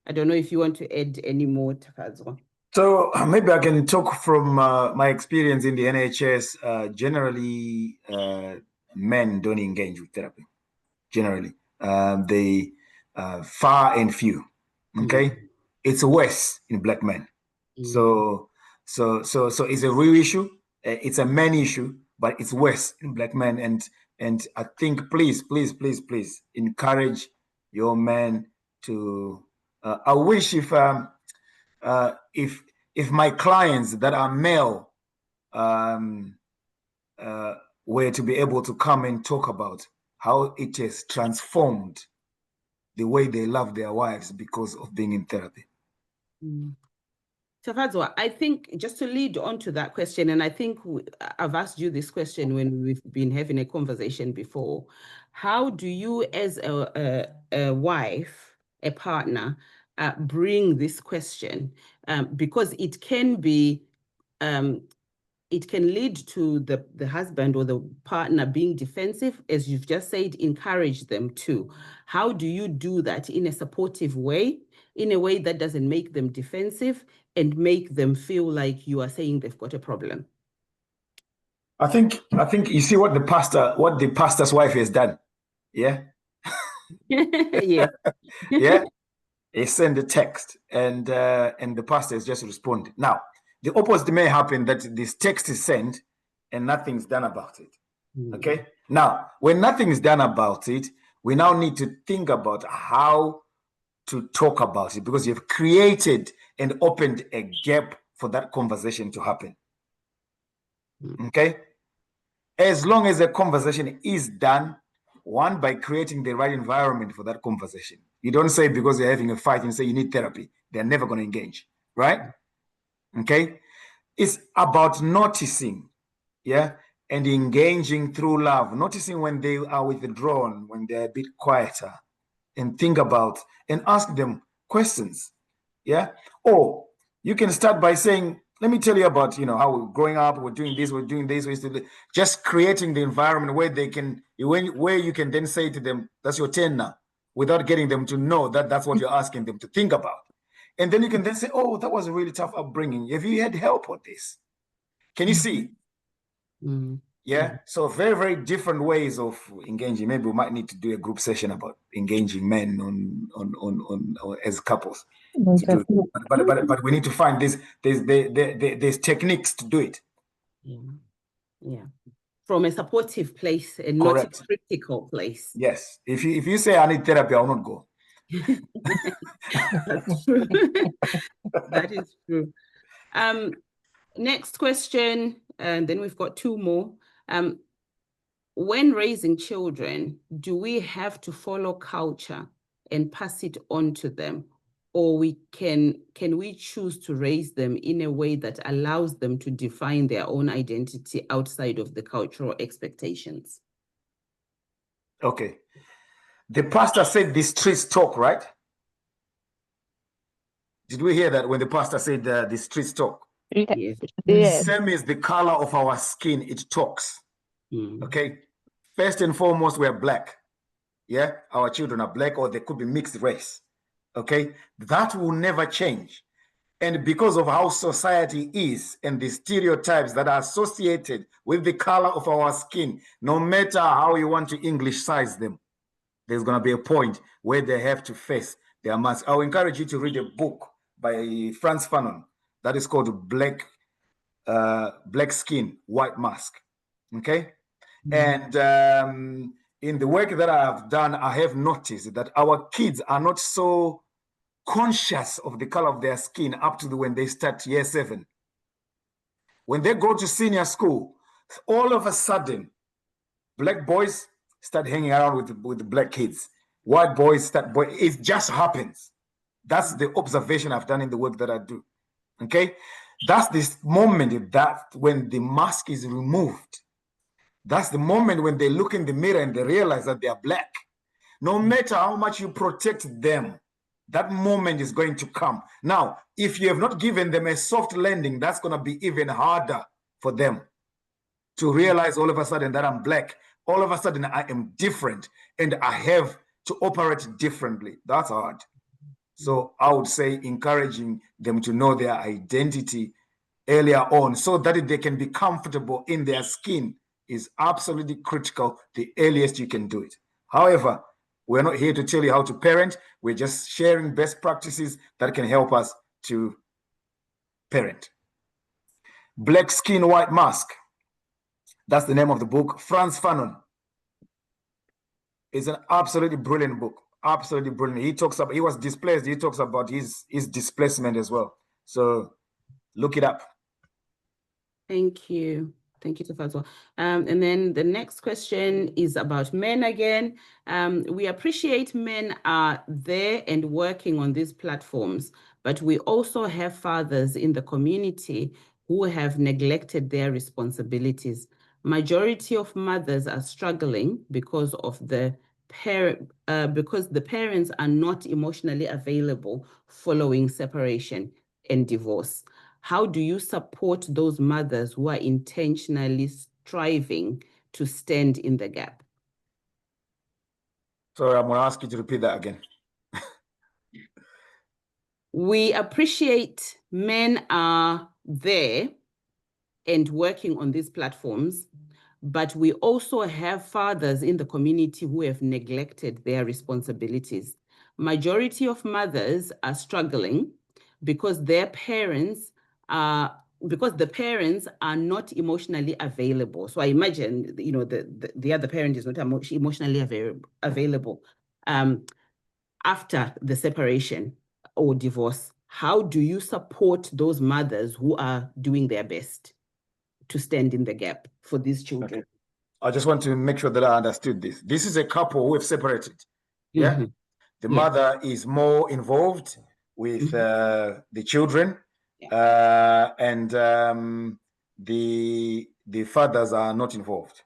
I don't know if you want to add any more, Tafadzwa. So maybe I can talk from my experience in the NHS. Generally, men don't engage with therapy. Generally, they far and few. Okay, it's worse in Black men. So it's a real issue. It's a man issue, but it's worse in Black men. And I think please encourage your men to. I wish if my clients that are male were to be able to come and talk about how it has transformed the way they love their wives because of being in therapy. Tafadzwa, I think just to lead on to that question, and I think I've asked you this question when we've been having a conversation before. How do you as a wife, a partner, bring this question? Because it can be, it can lead to the husband or the partner being defensive, as you've just said, encourage them to. How do you do that in a supportive way, in a way that doesn't make them defensive and make them feel like you are saying they've got a problem? I think you see what the pastor's wife has done. Yeah. Yeah. Yeah. He sent a text and the pastor has just responded. Now, the opposite may happen, that this text is sent and nothing's done about it. Okay. Now, when nothing is done about it, we now need to think about how to talk about it, because you've created and opened a gap for that conversation to happen. Okay. As long as the conversation is done, one, by creating the right environment for that conversation. You don't say because you're having a fight and say you need therapy. They're never going to engage, right? Okay. It's about noticing, yeah, and engaging through love. Noticing when they are withdrawn, when they're a bit quieter, and think about and ask them questions, yeah? Or you can start by saying, let me tell you about, you know, how we're growing up, we're doing this, just creating the environment where they can, where you can then say to them, that's your turn now, without getting them to know that that's what you're asking them to think about. And then you can then say, oh, that was a really tough upbringing. Have you had help with this? Can you see? Yeah. So very, very different ways of engaging. Maybe we might need to do a group session about engaging men on as couples. To do it. But we need to find this. There's techniques to do it. Yeah. From a supportive place and not a critical place. Yes. If you say I need therapy, I will not go. That's true. That is true. Next question, and then we've got two more. When raising children, do we have to follow culture and pass it on to them? Or can we choose to raise them in a way that allows them to define their own identity outside of the cultural expectations? Okay. The pastor said the streets talk, right? Did we hear that when the pastor said the streets talk? Yes. Yes. Same as the color of our skin, it talks. Okay. First and foremost, we're black. Yeah, our children are black, or they could be mixed race. Okay, that will never change. And because of how society is and the stereotypes that are associated with the color of our skin, no matter how you want to English-size them, there's going to be a point where they have to face their mask. I'll encourage you to read a book by Frantz Fanon that is called Black Skin, White Mask. Okay. And in the work that I have done, I have noticed that our kids are not so conscious of the color of their skin up to when they start year 7. When they go to senior school, all of a sudden, black boys start hanging around with the black kids. White boys it just happens. That's the observation I've done in the work that I do. Okay? That's this moment that when the mask is removed, that's the moment when they look in the mirror and they realize that they are black. No matter how much you protect them, that moment is going to come. Now, if you have not given them a soft landing, that's going to be even harder for them to realize all of a sudden that I'm black. All of a sudden I am different and I have to operate differently. That's hard. So I would say encouraging them to know their identity earlier on so that they can be comfortable in their skin is absolutely critical the earliest you can do it. However, we're not here to tell you how to parent. We're just sharing best practices that can help us to parent. Black Skin, White Mask. That's the name of the book. Frantz Fanon is an absolutely brilliant book. Absolutely brilliant. He was displaced. He talks about his displacement as well. So look it up. Thank you. Thank you, Tafadzwa. And then the next question is about men again. We appreciate men are there and working on these platforms, but we also have fathers in the community who have neglected their responsibilities. Majority of mothers are struggling because the parents are not emotionally available following separation and divorce. How do you support those mothers who are intentionally striving to stand in the gap? Sorry, I'm going to ask you to repeat that again. We appreciate men are there and working on these platforms, but we also have fathers in the community who have neglected their responsibilities. Majority of mothers are struggling because the parents are not emotionally available. So I imagine, the other parent is not emotionally available after the separation or divorce. How do you support those mothers who are doing their best to stand in the gap for these children? Okay. I just want to make sure that I understood this. This is a couple who have separated. Yeah. The mother is more involved with the children, and the fathers are not involved.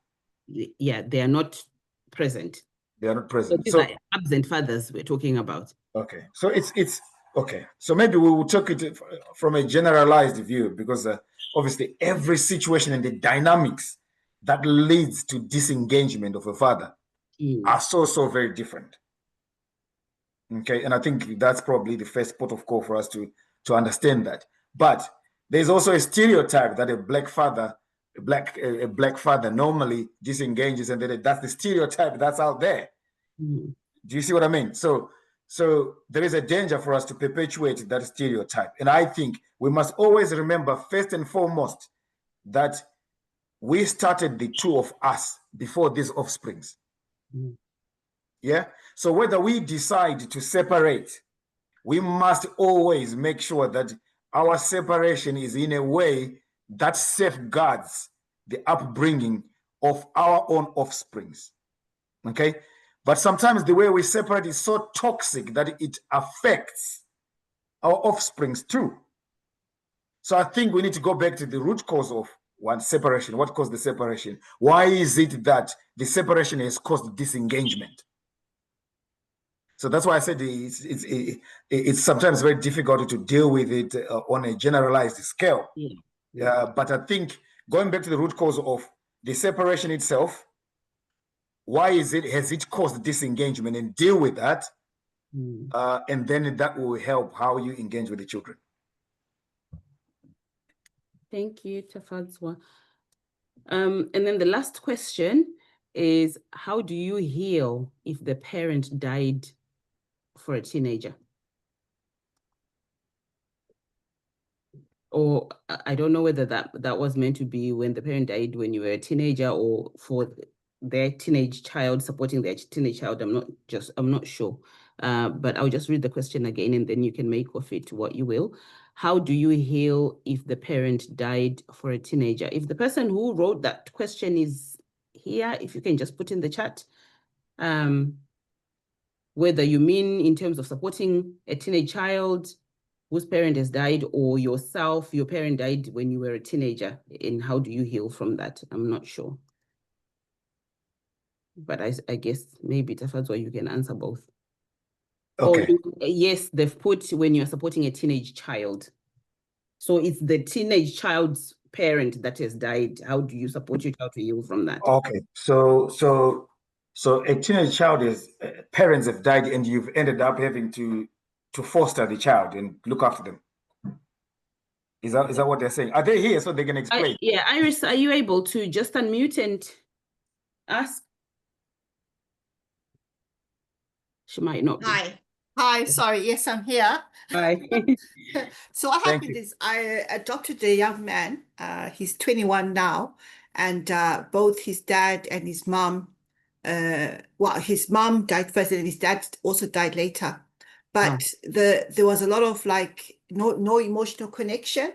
Yeah, they are not present. They are not present. So these are absent fathers we're talking about. Okay, so it's okay. So maybe we will take it from a generalized view, because obviously every situation and the dynamics that leads to disengagement of a father are so very different. Okay, and I think that's probably the first port of call for us to understand that. But there's also a stereotype that a black father normally disengages, and that's the stereotype that's out there. Do you see what I mean? So there is a danger for us to perpetuate that stereotype. And I think we must always remember, first and foremost, that we started the two of us before these offsprings. Yeah. So whether we decide to separate, we must always make sure that our separation is in a way that safeguards the upbringing of our own offsprings. Okay. But sometimes the way we separate is so toxic that it affects our offsprings too. So I think we need to go back to the root cause of one separation. What caused the separation? Why is it that the separation has caused disengagement? So that's why I said it's sometimes very difficult to deal with it on a generalized scale. But I think going back to the root cause of the separation itself, why has it caused disengagement, and deal with that, and then that will help how you engage with the children. Thank you, Tafadzwa. And then the last question is, how do you heal if the parent died for a teenager? Or I don't know whether that was meant to be when the parent died when you were a teenager, or for their teenage child, supporting their teenage child. I'm not sure. But I'll just read the question again, and then you can make of it what you will. How do you heal if the parent died for a teenager? If the person who wrote that question is here, if you can just put in the chat, whether you mean in terms of supporting a teenage child whose parent has died, or yourself, your parent died when you were a teenager, and how do you heal from that? I'm not sure. But I guess maybe Tafadzwa, you can answer both. Okay. Or yes, they've put when you're supporting a teenage child. So it's the teenage child's parent that has died. How do you support your child to heal from that? Okay. So a teenage child is parents have died, and you've ended up having to foster the child and look after them. Is that what they're saying? Are they here so they can explain? Yeah, Iris, are you able to just unmute and ask? She might not be. Hi, sorry. Yes, I'm here. Hi. So what happened is I adopted a young man. He's 21 now, and both his dad and his mom, well, his mom died first, and his dad also died later. But there was a lot of like no emotional connection,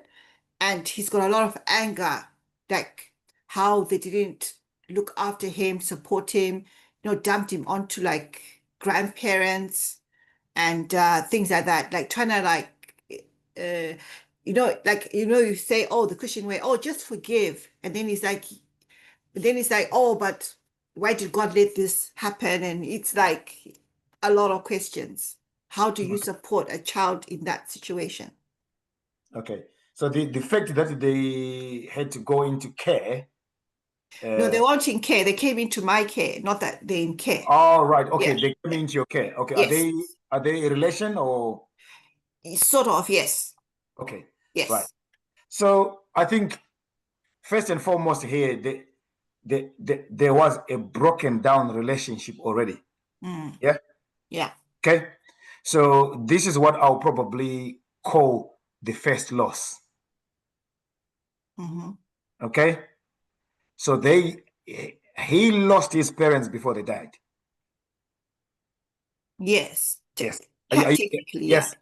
and he's got a lot of anger, like how they didn't look after him, support him, dumped him onto like grandparents and things like that, like trying to like you say, oh, the Christian way, oh, just forgive, and then it's like oh, but why did God let this happen? And it's like a lot of questions. How do you support a child in that situation? Okay, so the fact that they had to go into care. No, they weren't in care. They came into my care, not that they're in care. Oh, right. Okay, Yeah. they came into your care. Okay, Yes. Are they a relation or? Sort of, yes. Okay. Yes. Right. So I think first and foremost here, there was a broken down relationship already. Yeah. Yeah. Okay. So this is what I'll probably call the first loss. Okay. So he lost his parents before they died. Yes. Yes. Technically, yes.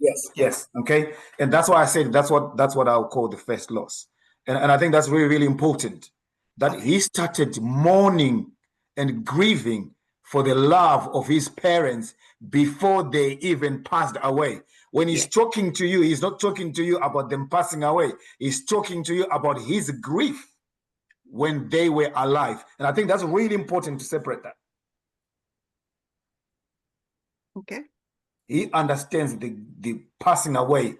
Okay. And that's why I said that's what I'll call the first loss. And I think that's really, really important that he started mourning and grieving for the love of his parents before they even passed away. When he's talking to you, he's not talking to you about them passing away. He's talking to you about his grief when they were alive. And I think that's really important to separate that. Okay. He understands the passing away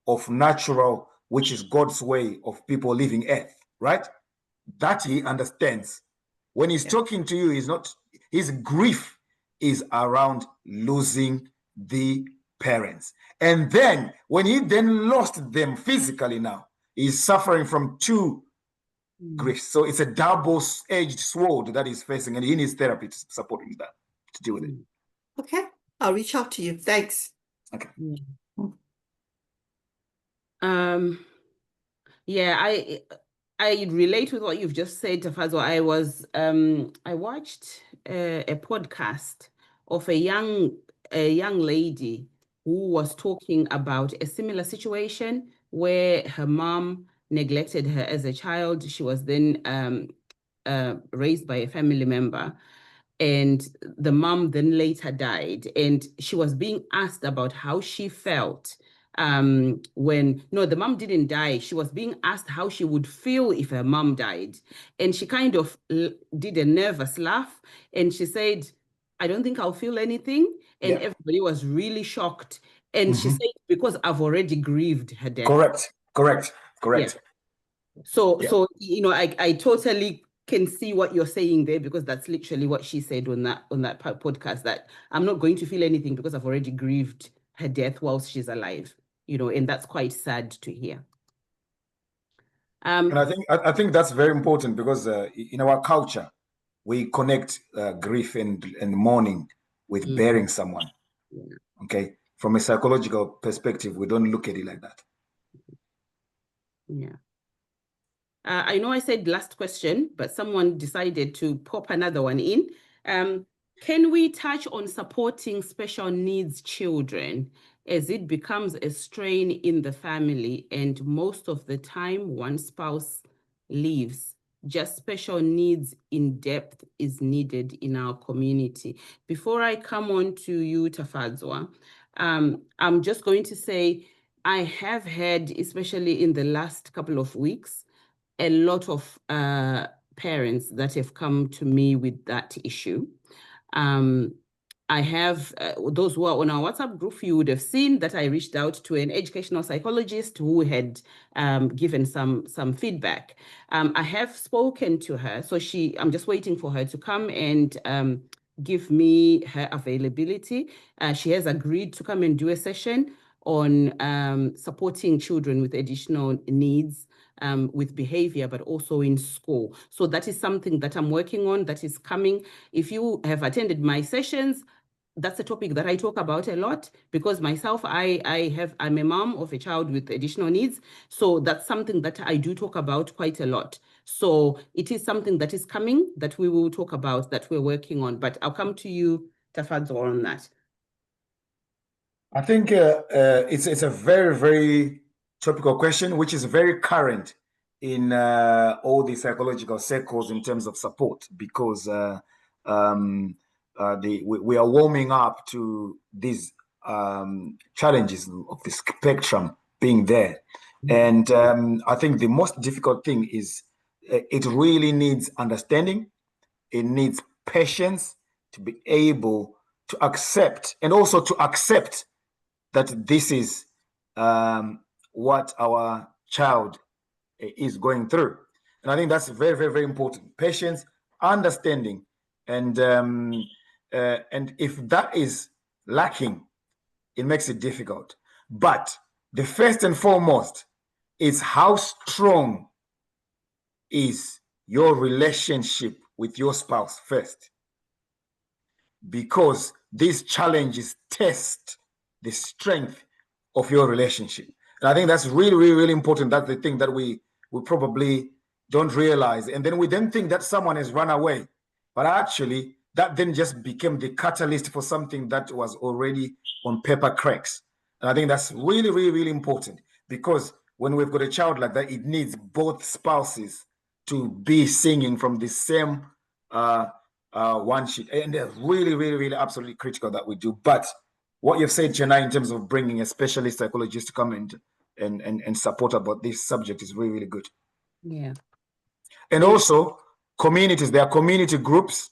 of natural, which is God's way of people leaving earth, right? That he understands. When he's talking to you, his grief is around losing the parents. And then when he then lost them physically now, he's suffering from two griefs. So it's a double-edged sword that he's facing, and he needs therapy to support him that, to deal with it. Okay. I'll reach out to you. Thanks. Okay. Yeah, I relate with what you've just said, Tafadzwa. I watched a podcast of a young lady who was talking about a similar situation where her mom neglected her as a child. She was then raised by a family member. And the mom then later died. And she was being asked about how she felt the mom didn't die. She was being asked how she would feel if her mom died. And she kind of did a nervous laugh. And she said, I don't think I'll feel anything. And everybody was really shocked. And she said, because I've already grieved her death. Correct. Yeah. So, I totally can see what you're saying there, because that's literally what she said on that podcast, that I'm not going to feel anything because I've already grieved her death whilst she's alive, and that's quite sad to hear. And I think that's very important, because in our culture, we connect grief and mourning with burying someone. Okay, from a psychological perspective, we don't look at it like that. Yeah. I know I said last question, but someone decided to pop another one in. Can we touch on supporting special needs children as it becomes a strain in the family, and most of the time one spouse leaves? Just special needs in depth is needed in our community. Before I come on to you, Tafadzwa, I'm just going to say I have had, especially in the last couple of weeks, a lot of parents that have come to me with that issue. I have those who are on our WhatsApp group, you would have seen that I reached out to an educational psychologist who had given some feedback. I have spoken to her, so I'm just waiting for her to come and give me her availability. She has agreed to come and do a session on supporting children with additional needs, with behavior, but also in school. So that is something that I'm working on, that is coming. If you have attended my sessions, that's a topic that I talk about a lot, because myself, I'm a mom of a child with additional needs. So that's something that I do talk about quite a lot. So it is something that is coming, that we will talk about, that we're working on. But I'll come to you, Tafadzwa, on that. I think it's a very, very topical question, which is very current in all the psychological circles in terms of support, because we are warming up to these challenges of the spectrum being there. And I think the most difficult thing is it really needs understanding. It needs patience to be able to accept, and also to accept that this is what our child is going through. And I think that's very, very, very important. Patience, understanding, and if that is lacking, it makes it difficult. But the first and foremost is how strong is your relationship with your spouse first. Because these challenges test the strength of your relationship. And I think that's really, really, really important. That's the thing that we probably don't realize. And then we then think that someone has run away. But actually, that then just became the catalyst for something that was already on paper cracks. And I think that's really, really, really important, because when we've got a child like that, it needs both spouses to be singing from the same one sheet. And they're really, really, really absolutely critical that we do. But what you've said, Chennai, in terms of bringing a specialist psychologist to come and support about this subject is really, really good. Yeah. And also communities. There are community groups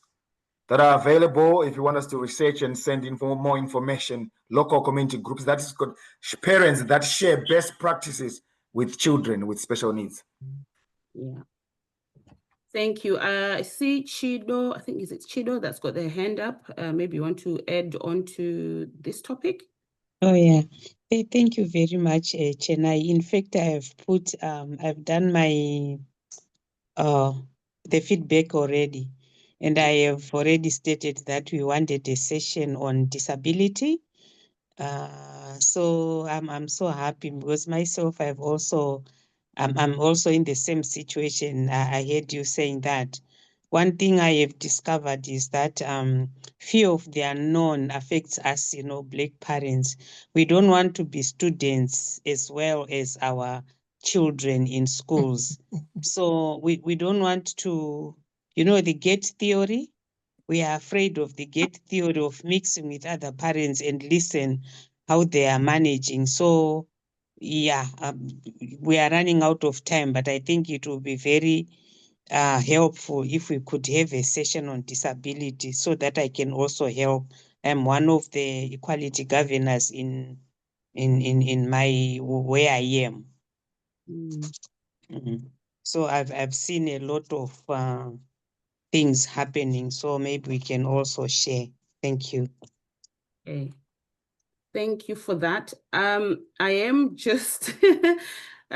that are available if you want us to research and send more information. Local community groups, that is good. Parents that share best practices with children with special needs. Yeah. Thank you. I see Chido, I think it's Chido that's got their hand up. Maybe you want to add on to this topic? Oh, yeah. Hey, thank you very much, Chennai. In fact, I've done my the feedback already, and I have already stated that we wanted a session on disability. So I'm so happy, because myself, I've also I'm also in the same situation. I heard you saying that. One thing I have discovered is that fear of the unknown affects us, Black parents. We don't want to be students as well as our children in schools. So we don't want to, the gate theory. We are afraid of the gate theory of mixing with other parents and listen how they are managing. So yeah, we are running out of time, but I think it will be very helpful if we could have a session on disability so that I can also help. I'm one of the equality governors in my where I am. So I've seen a lot of things happening. So maybe we can also share. Thank you. Okay. Thank you for that. I am just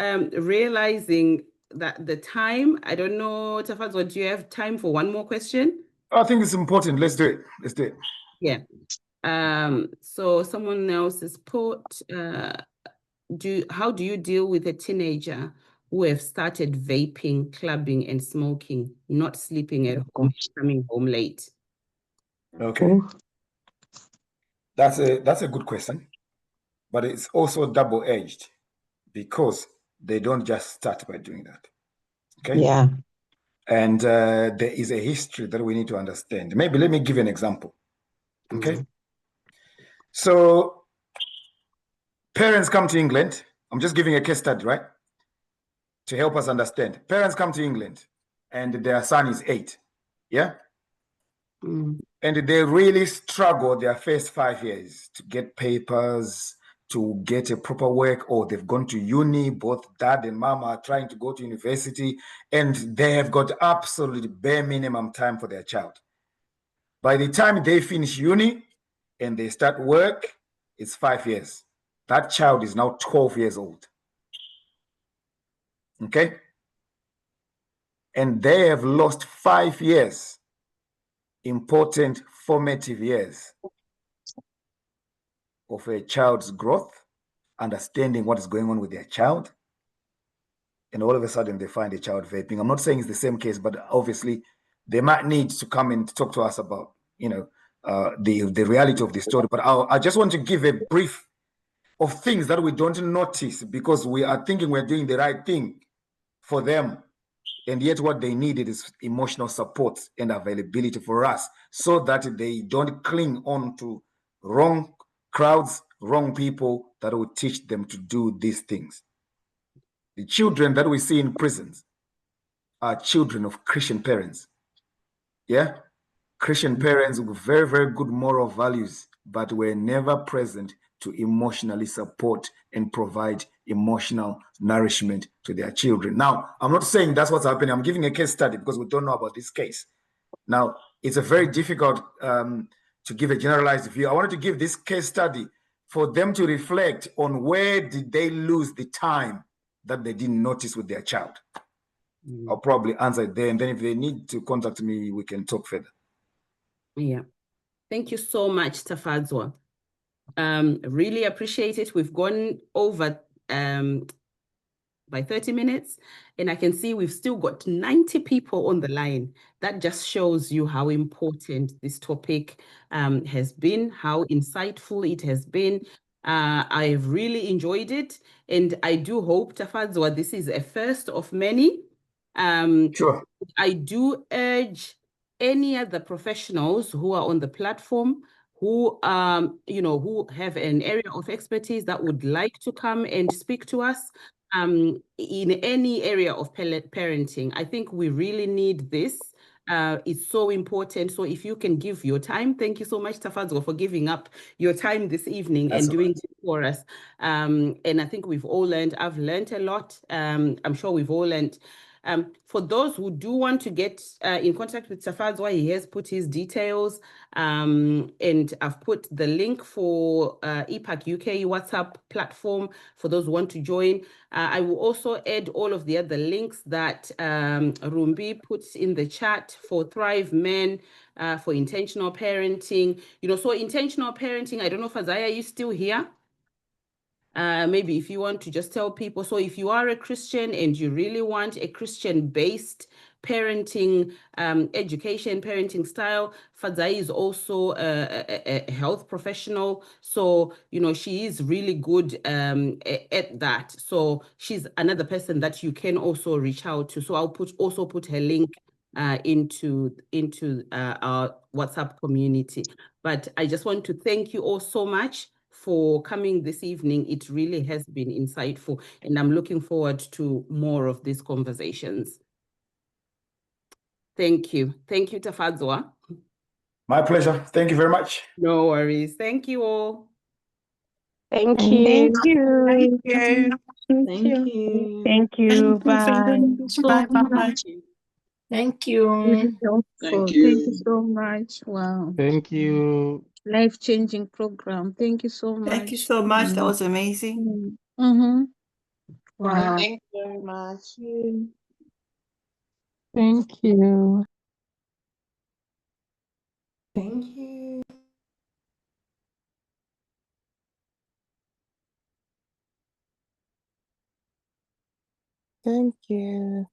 realizing that the time, I don't know, Tafadzwa, do you have time for one more question? I think it's important. Let's do it. Let's do it. Yeah. So someone else has put, how do you deal with a teenager who have started vaping, clubbing, and smoking, not sleeping at home, coming home late? Okay. That's a good question, but it's also double-edged because they don't just start by doing that. Okay. Yeah. And there is a history that we need to understand. Maybe let me give you an example. Okay. So parents come to England. I'm just giving a case study, right? To help us understand. Parents come to England and their son is 8. Yeah. And they really struggle their first 5 years to get papers, to get a proper work, or they've gone to uni, both dad and mom are trying to go to university, and they have got absolutely bare minimum time for their child. By the time they finish uni and they start work, it's 5 years. That child is now 12 years old. Okay? And they have lost 5 years, important formative years of a child's growth, understanding what is going on with their child, and all of a sudden they find a child vaping. I'm not saying it's the same case, but obviously they might need to come and talk to us about, the reality of the story. But I just want to give a brief of things that we don't notice because we are thinking we're doing the right thing for them. And yet what they needed is emotional support and availability for us so that they don't cling on to wrong crowds, wrong people that will teach them to do these things. The children that we see in prisons are children of Christian parents. Yeah? Christian parents with very, very good moral values, but were never present to emotionally support and provide emotional nourishment to their children. Now, I'm not saying that's what's happening. I'm giving a case study because we don't know about this case. Now, it's a very difficult to give a generalized view. I wanted to give this case study for them to reflect on where did they lose the time that they didn't notice with their child. I'll probably answer it there. And then if they need to contact me, we can talk further. Yeah. Thank you so much, Tafadzwa. Really appreciate it. We've gone over by 30 minutes, and I can see we've still got 90 people on the line. That just shows you how important this topic has been, how insightful it has been. I've really enjoyed it, and I do hope, Tafadzwa, this is a first of many. Sure. I do urge any other professionals who are on the platform who who have an area of expertise that would like to come and speak to us in any area of parenting. I think we really need this. It's so important. So if you can give your time, thank you so much, Tafadzwa, for giving up your time this evening and doing it for us. And I think we've all learned. I've learned a lot. I'm sure we've all learned. For those who do want to get in contact with Tafadzwa, he has put his details, and I've put the link for EPACUK WhatsApp platform for those who want to join. I will also add all of the other links that Rumbi puts in the chat for Thrive Men, for intentional parenting. So intentional parenting, I don't know if Azaya, are you still here? maybe if you want to just tell people, so if you are a Christian and you really want a Christian-based parenting education, parenting style, Fadzai is also a health professional. So, you know, she is really good at that. So she's another person that you can also reach out to. So I'll also put her link into our WhatsApp community. But I just want to thank you all so much for coming this evening. It really has been insightful, and I'm looking forward to more of these conversations. Thank you. Thank you, Tafadzwa. My pleasure. Thank you very much. No worries. Thank you all. Thank you. Thank you. Thank you. Thank you. Thank you. Bye. Thank you so Bye-bye. much. Thank you. Really helpful. Thank Thank you you. so much. Wow. Thank you. Life-changing program. Thank you so much. Thank you so much. That was amazing. Mm-hmm. Thank Wow. you very much. Thank you. Thank you. Thank you.